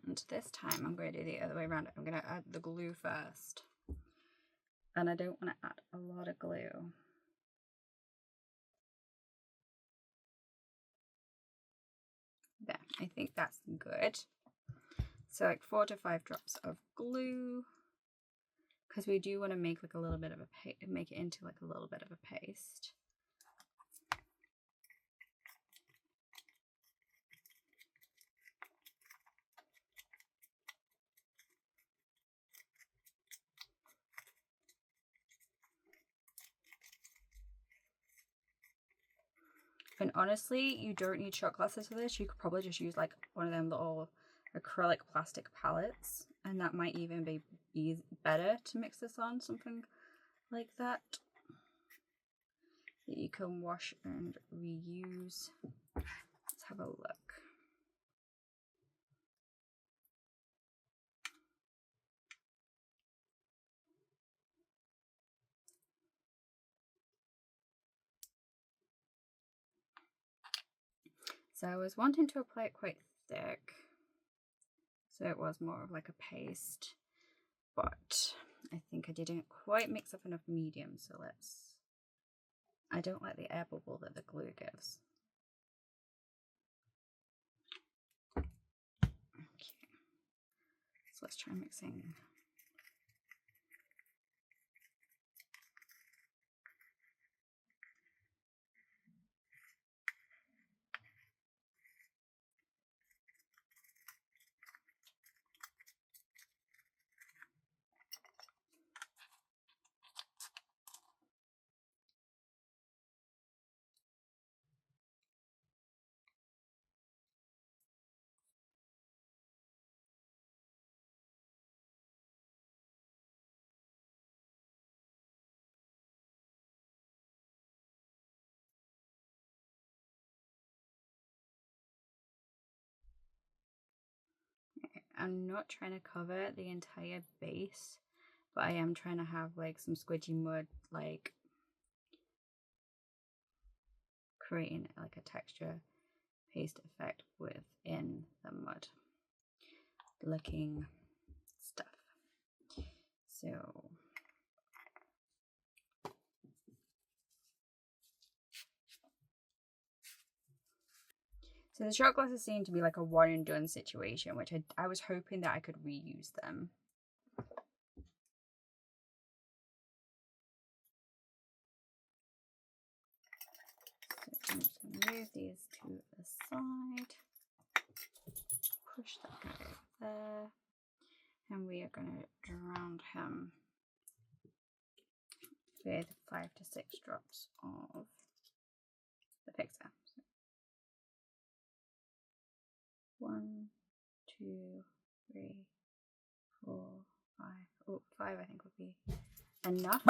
And this time I'm going to do the other way around. I'm going to add the glue first. And I don't want to add a lot of glue. There, I think that's good. So like 4 to 5 drops of glue, because we do want to make like a little bit of a make it into like a little bit of a paste. And honestly, you don't need shot glasses for this. You could probably just use like one of them little acrylic plastic palettes, and that might even be better to mix this on, something like that you can wash and reuse. Let's have a look. So I was wanting to apply it quite thick, so it was more of like a paste, but I think I didn't quite mix up enough medium, so I don't like the air bubble that the glue gives. Okay, so let's try mixing. I'm not trying to cover the entire base, but I am trying to have like some squidgy mud, like creating like a texture paste effect within the mud looking stuff. So the shot glasses seem to be like a one and done situation, which I was hoping that I could reuse them. So I'm just going to move these to the side, push that guy over there, and we are going to drown him with 5 to 6 drops of the fixer. 1, 2, 3, 4, 5. Oh, 5 I think would be enough.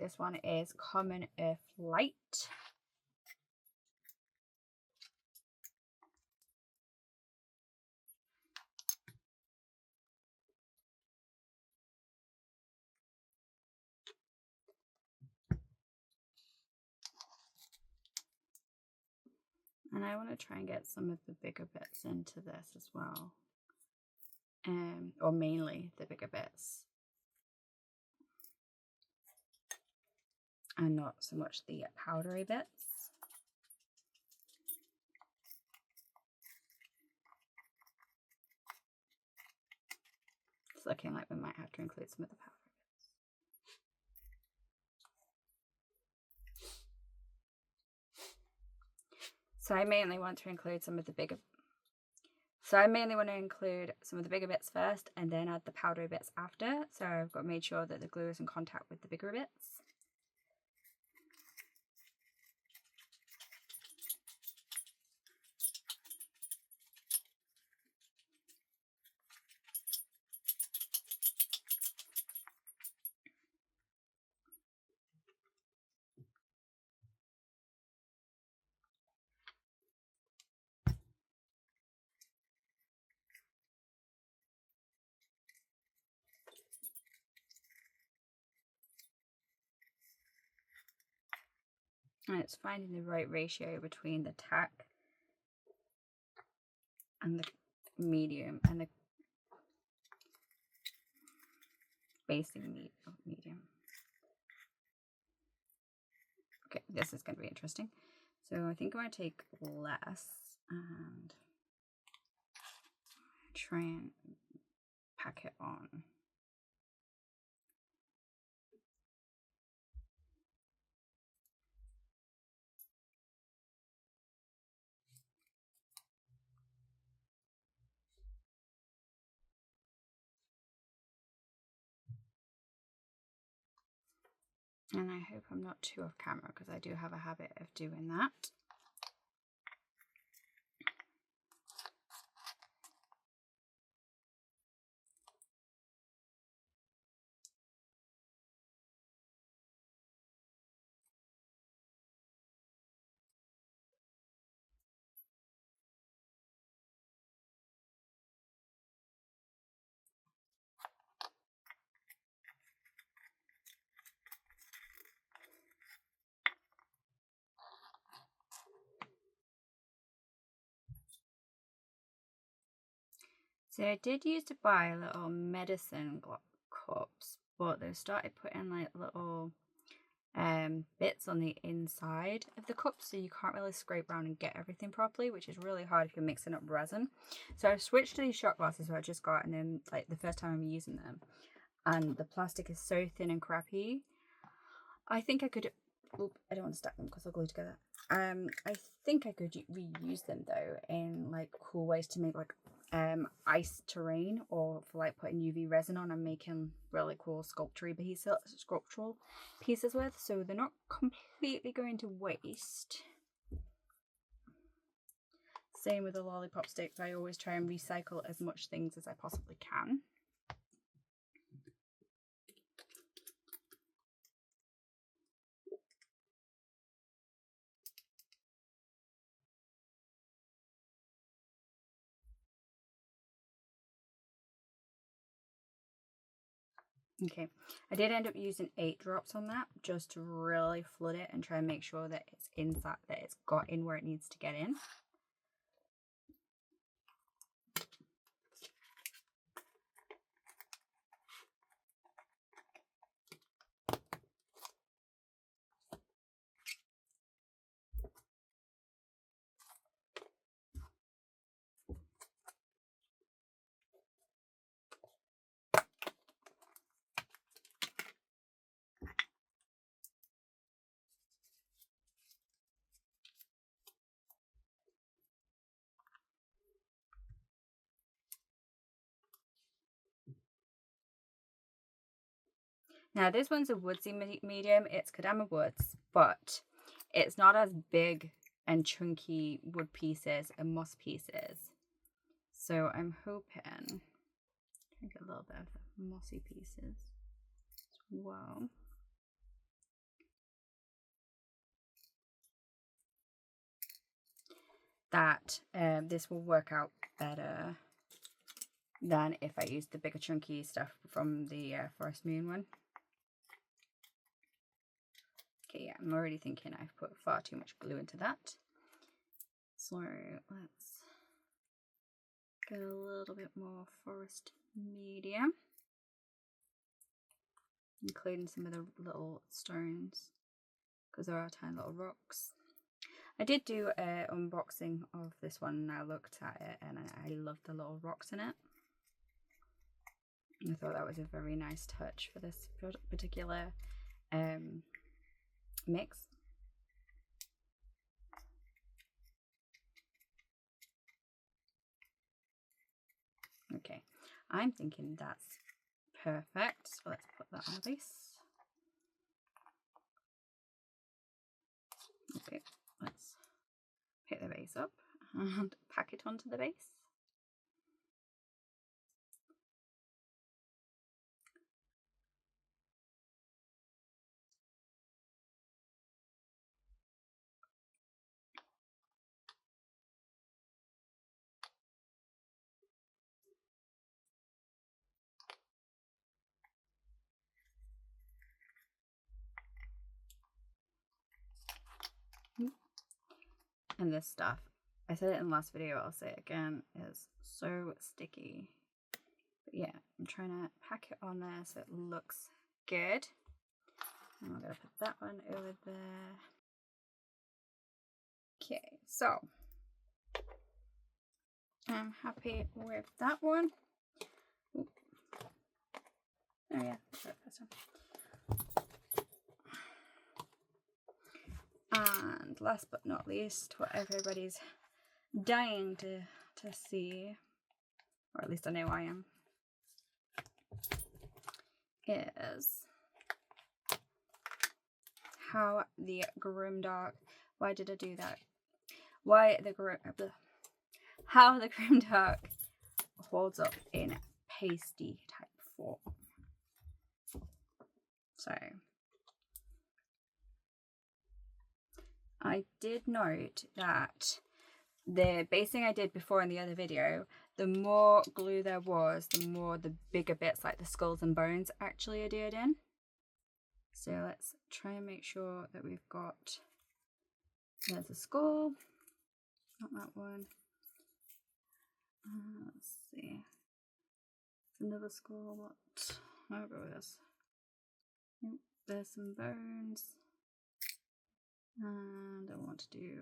this one is Common Earth Light. And I want to try and get some of the bigger bits into this as well. Or mainly the bigger bits. And not so much the powdery bits. It's looking like we might have to include some of the powder. So I mainly want to include some of the bigger bits first and then add the powdery bits after. So I've got made sure that the glue is in contact with the bigger bits. And it's finding the right ratio between the tack and the medium and the basting medium. Okay, this is going to be interesting. So I think I'm going to take less and try and pack it on. And I hope I'm not too off camera because I do have a habit of doing that. So I did used to buy little medicine cups, but they started putting like little bits on the inside of the cup, so you can't really scrape around and get everything properly, which is really hard if you're mixing up resin. So I've switched to these shot glasses that I just got, and then like the first time I'm using them, and the plastic is so thin and crappy. I think I could. Oop, I don't want to stack them because they'll glue together. I think I could reuse them though in like cool ways to make like ice terrain, or for like putting UV resin on and making really cool sculptural pieces with, so they're not completely going to waste. Same with the lollipop sticks. I always try and recycle as much things as I possibly can. Okay, I did end up using 8 drops on that just to really flood it and try and make sure that it's inside, that it's got in where it needs to get in. Now this one's a woodsy medium. It's Kodama Woods, but it's not as big and chunky wood pieces and moss pieces. So I'm hoping I get a little bit of the mossy pieces as well. that this will work out better than if I used the bigger chunky stuff from the Forest Moon one. Okay, yeah, I'm already thinking I've put far too much glue into that. So let's get a little bit more forest medium, including some of the little stones, because there are tiny little rocks. I did do an unboxing of this one and I looked at it and I love the little rocks in it. I thought that was a very nice touch for this particular mix. Okay, I'm thinking that's perfect. So let's put that on the base. Okay, let's pick the base up and pack it onto the base. And this stuff, I said it in the last video, I'll say it again, is so sticky. But yeah, I'm trying to pack it on there so it looks good. And I'm going to put that one over there. Okay, so I'm happy with that one. Ooh. Oh yeah, that's the first one. And last but not least, what everybody's dying to see, or at least I know I am, is how the grimdark, why did I do that? How the grimdark holds up in pasty type form. So I did note that the basing I did before in the other video, the more glue there was, the bigger bits like the skulls and bones actually adhered in. So let's try and make sure that we've got, there's a skull, not that one. Let's see, it's another skull, what, I'll go with this. Yep, there's some bones. And I want to do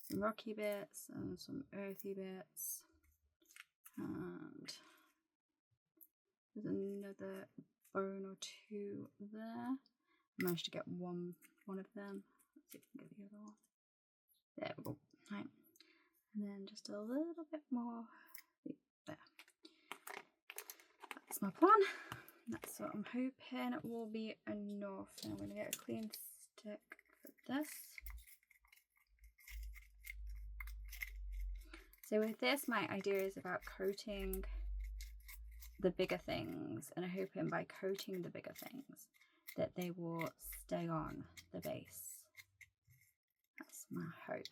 some rocky bits and some earthy bits. And there's another bone or two there. I managed to get one of them. Let's see if we can get the other one. There we go. Right. And then just a little bit more there. That's my plan. That's what I'm hoping it will be enough. And I'm going to get a clean stick for this. So with this, my idea is about coating the bigger things, and I'm hoping by coating the bigger things that they will stay on the base. That's my hope.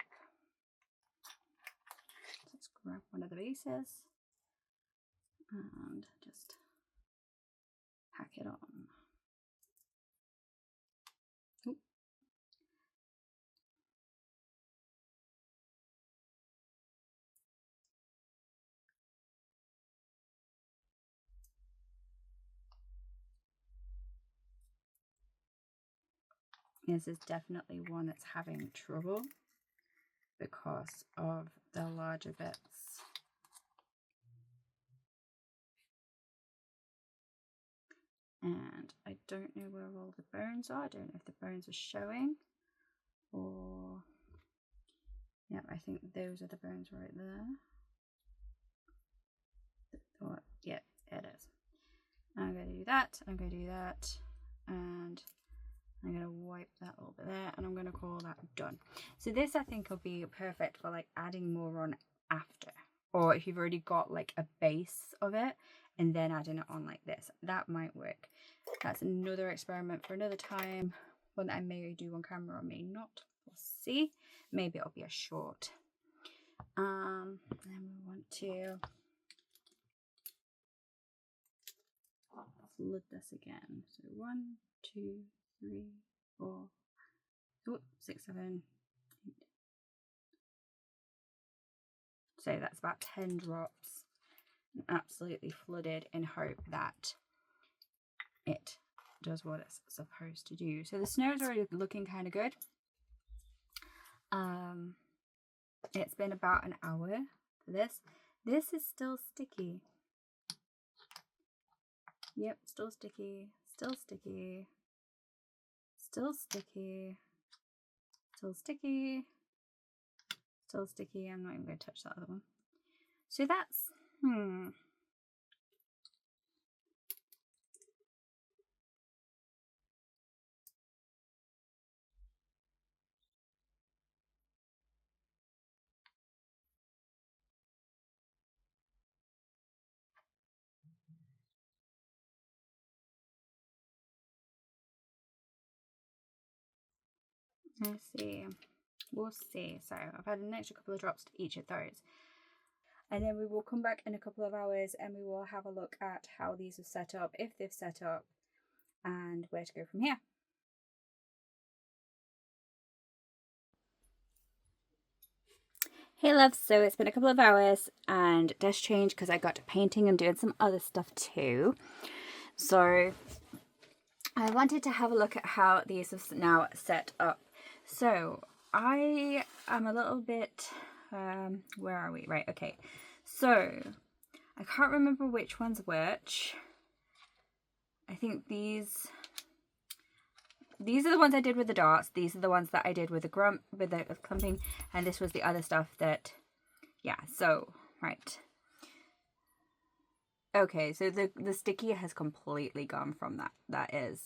Let's grab one of the bases and just pack it on. Ooh. This is definitely one that's having trouble because of the larger bits. And I don't know where all the bones are. I don't know if the bones are showing or, yeah, I think those are the bones right there. Or, yeah, it is. I'm going to do that, I'm going to do that, and I'm going to wipe that a little bit there, and I'm going to call that done. So this I think will be perfect for like adding more on after, or if you've already got like a base of it and then adding it on like this, that might work. That's another experiment for another time, one that I may do on camera or may not. We'll see. Maybe it'll be a short Then we want to flood this again. So 1, 2, 3, 4, 6, 7, 8. So that's about 10 drops. Absolutely flooded in hope that it does what it's supposed to do. So the snow is already looking kind of good. It's been about an hour for this. This is still sticky. Yep, still sticky, still sticky, still sticky, still sticky, still sticky. I'm not even going to touch that other one. So that's, let's see. We'll see. So I've had an extra couple of drops to each of those. And then we will come back in a couple of hours and we will have a look at how these are set up, if they've set up, and where to go from here. Hey loves, so it's been a couple of hours and desk change because I got to painting and doing some other stuff too. So I wanted to have a look at how these are now set up. So I am a little bit, where are we? Right, okay. So I can't remember which one's which. I think these are the ones I did with the darts. These are the ones that I did with the clumping, and this was the other stuff that, yeah, so, right. Okay, so the sticky has completely gone from that. That is,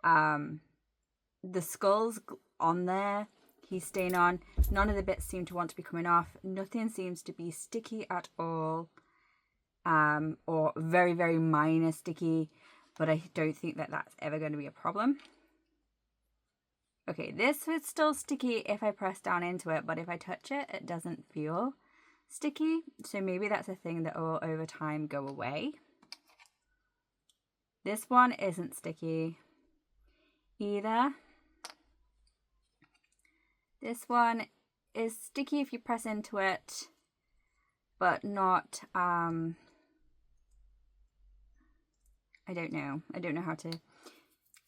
the skull's on there. He's staying on. None of the bits seem to want to be coming off. Nothing seems to be sticky at all, or very, very minor sticky, but I don't think that that's ever going to be a problem. Okay, this is still sticky if I press down into it, but if I touch it, it doesn't feel sticky. So maybe that's a thing that will over time go away. This one isn't sticky either. This one is sticky if you press into it, but not, I don't know. I don't know how to,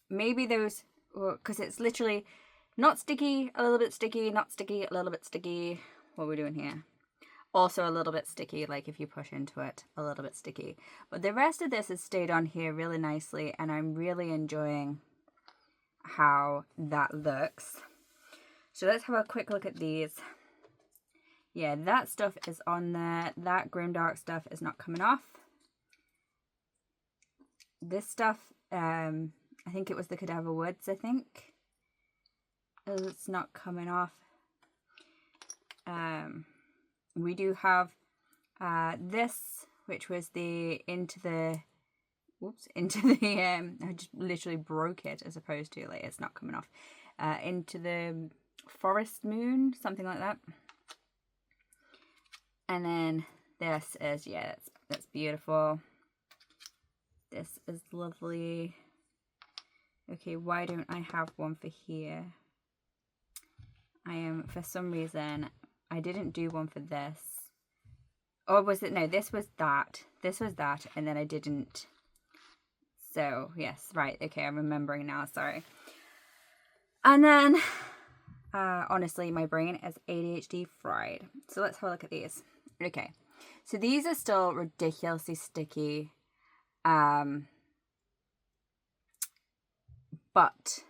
maybe those, because it's literally not sticky, a little bit sticky, not sticky, a little bit sticky. What are we doing here? Also a little bit sticky, like if you push into it, a little bit sticky. But the rest of this has stayed on here really nicely, and I'm really enjoying how that looks. So let's have a quick look at these. Yeah, that stuff is on there. That grimdark stuff is not coming off. This stuff, I think it was the Cadaver Woods, I think. It's not coming off. We do have this, which was the I just literally broke it as opposed to, like, it's not coming off. Into the Forest Moon, something like that. And then this is, yeah, that's beautiful. This is lovely. Okay, why don't I have one for here? For some reason, I didn't do one for this. Or was it, no, this was that. This was that, and then I didn't. So, yes, right, okay, I'm remembering now, sorry. And then, honestly, my brain is ADHD fried. So let's have a look at these. Okay, so these are still ridiculously sticky. But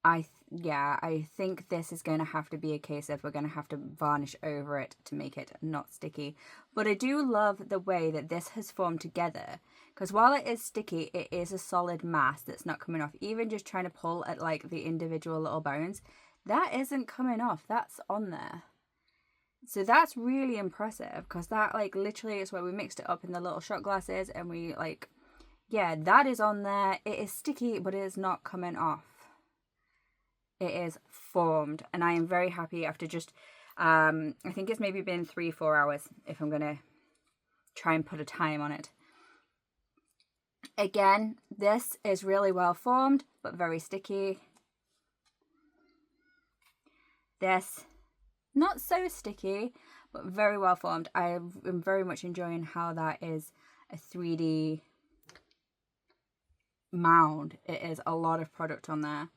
I think this is going to have to be a case of we're going to have to varnish over it to make it not sticky. But I do love the way that this has formed together, because while it is sticky, it is a solid mass that's not coming off. Even just trying to pull at like the individual little bones, that isn't coming off. That's on there. So that's really impressive, because that, like, literally is where we mixed it up in the little shot glasses, and we, like, yeah, that is on there. It is sticky, but it is not coming off. It is formed, and I am very happy after just, I think it's maybe been 3-4 hours if I'm going to try and put a time on it. Again, this is really well formed, but very sticky. This, not so sticky, but very well formed. I am very much enjoying how that is a 3D mound. It is a lot of product on there.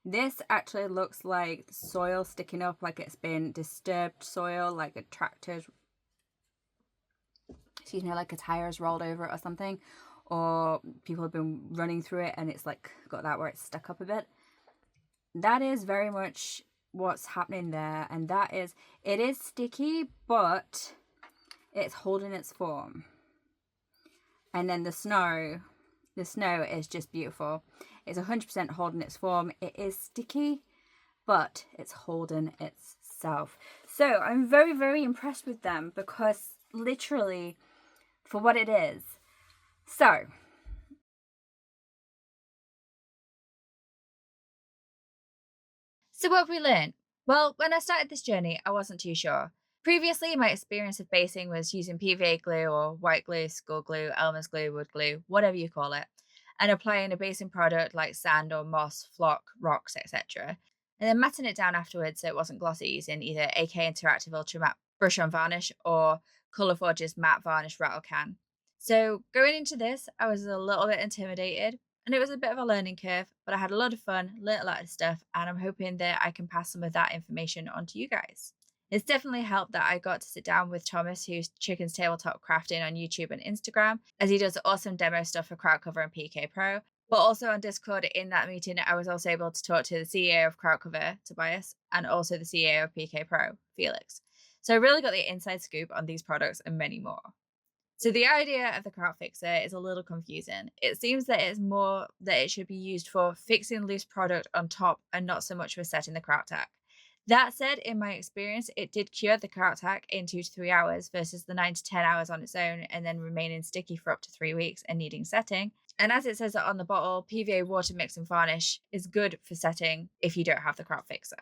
This actually looks like soil sticking up, like it's been disturbed soil, like a tractor's, like a tire's rolled over it or something, or people have been running through it and it's like got that where it's stuck up a bit. That is very much what's happening there, and that is, it is sticky, but it's holding its form. And then the snow is just beautiful. It's 100% holding its form. It is sticky, but it's holding itself. So I'm very, very impressed with them, because literally for what it is. So what have we learned? Well, when I started this journey, I wasn't too sure. Previously, my experience of basing was using PVA glue or white glue, school glue, Elmer's glue, wood glue, whatever you call it, and applying a basing product like sand or moss, flock, rocks, etc. And then matting it down afterwards so it wasn't glossy using either AK Interactive Ultra Matte Brush on Varnish or Colourforge's Matte Varnish Rattle Can. So going into this, I was a little bit intimidated, and it was a bit of a learning curve, but I had a lot of fun, learnt a lot of stuff, and I'm hoping that I can pass some of that information on to you guys. It's definitely helped that I got to sit down with Thomas, who's Chicken's Tabletop Crafting on YouTube and Instagram, as he does awesome demo stuff for Krautcover and PK Pro. But also on Discord, in that meeting, I was also able to talk to the CEO of Krautcover, Tobias, and also the CEO of PK Pro, Felix. So I really got the inside scoop on these products and many more. So the idea of the Kraut-fixer is a little confusing. It seems that it's more that it should be used for fixing loose product on top and not so much for setting the Kraut-tac. That said, in my experience, it did cure the Kraut-tac in 2 to 3 hours versus the 9 to 10 hours on its own, and then remaining sticky for up to 3 weeks and needing setting. And as it says on the bottle, PVA water mix and varnish is good for setting if you don't have the Kraut-fixer.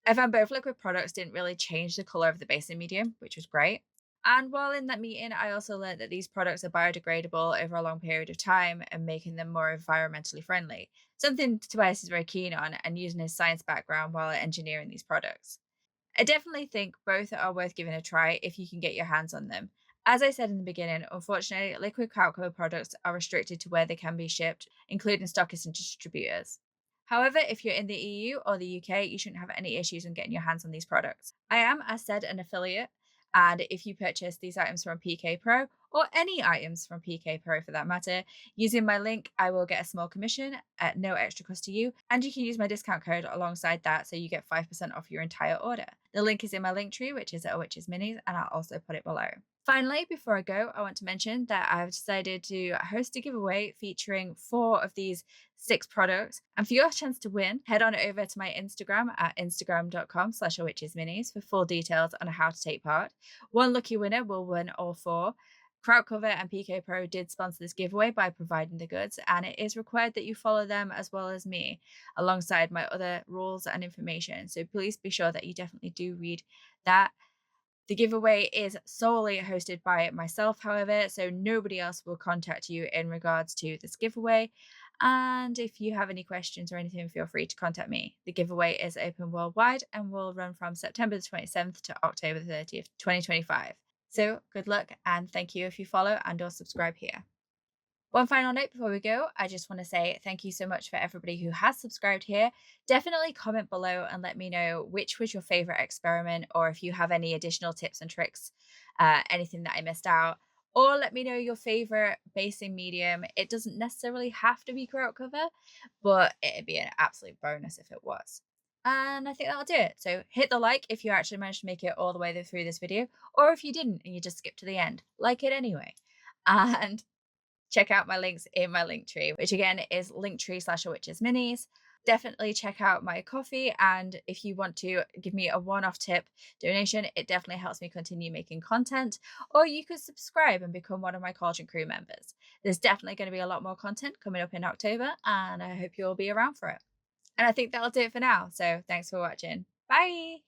I found both liquid products didn't really change the colour of the basing medium, which was great. And while in that meeting, I also learned that these products are biodegradable over a long period of time and making them more environmentally friendly, something Tobias is very keen on and using his science background while engineering these products. I definitely think both are worth giving a try if you can get your hands on them. As I said in the beginning, unfortunately, liquid Krautcover products are restricted to where they can be shipped, including stockists and distributors. However, if you're in the EU or the UK, you shouldn't have any issues in getting your hands on these products. I am, as said, an affiliate, and if you purchase these items from PK Pro, or any items from PK Pro for that matter, using my link, I will get a small commission at no extra cost to you, and you can use my discount code alongside that so you get 5% off your entire order. The link is in my link tree, which is at awitchesminis, and I'll also put it below. Finally, before I go, I want to mention that I've decided to host a giveaway featuring 4 of these 6 products. And for your chance to win, head on over to my Instagram at instagram.com/awitchesminis for full details on how to take part. One lucky winner will win all 4. Krautcover and PK Pro did sponsor this giveaway by providing the goods, and it is required that you follow them as well as me, alongside my other rules and information. So please be sure that you definitely do read that. The giveaway is solely hosted by myself, however, so nobody else will contact you in regards to this giveaway. And if you have any questions or anything, feel free to contact me. The giveaway is open worldwide and will run from September the 27th to October the 30th, 2025. So good luck, and thank you if you follow and or subscribe here. One final note before we go, I just want to say thank you so much for everybody who has subscribed here. Definitely comment below and let me know which was your favorite experiment, or if you have any additional tips and tricks, anything that I missed out, or let me know your favorite basing medium. It doesn't necessarily have to be Krautcover, but it'd be an absolute bonus if it was. And I think that'll do it. So hit the like if you actually managed to make it all the way through this video, or if you didn't and you just skipped to the end, like it anyway. And check out my links in my link tree, which again is linktree/awitchesminis. Definitely check out my coffee, and if you want to give me a one-off tip donation, it definitely helps me continue making content. Or you could subscribe and become one of my Cauldron crew members. There's definitely going to be a lot more content coming up in October, and I hope you'll be around for it. And I think that'll do it for now. So thanks for watching. Bye.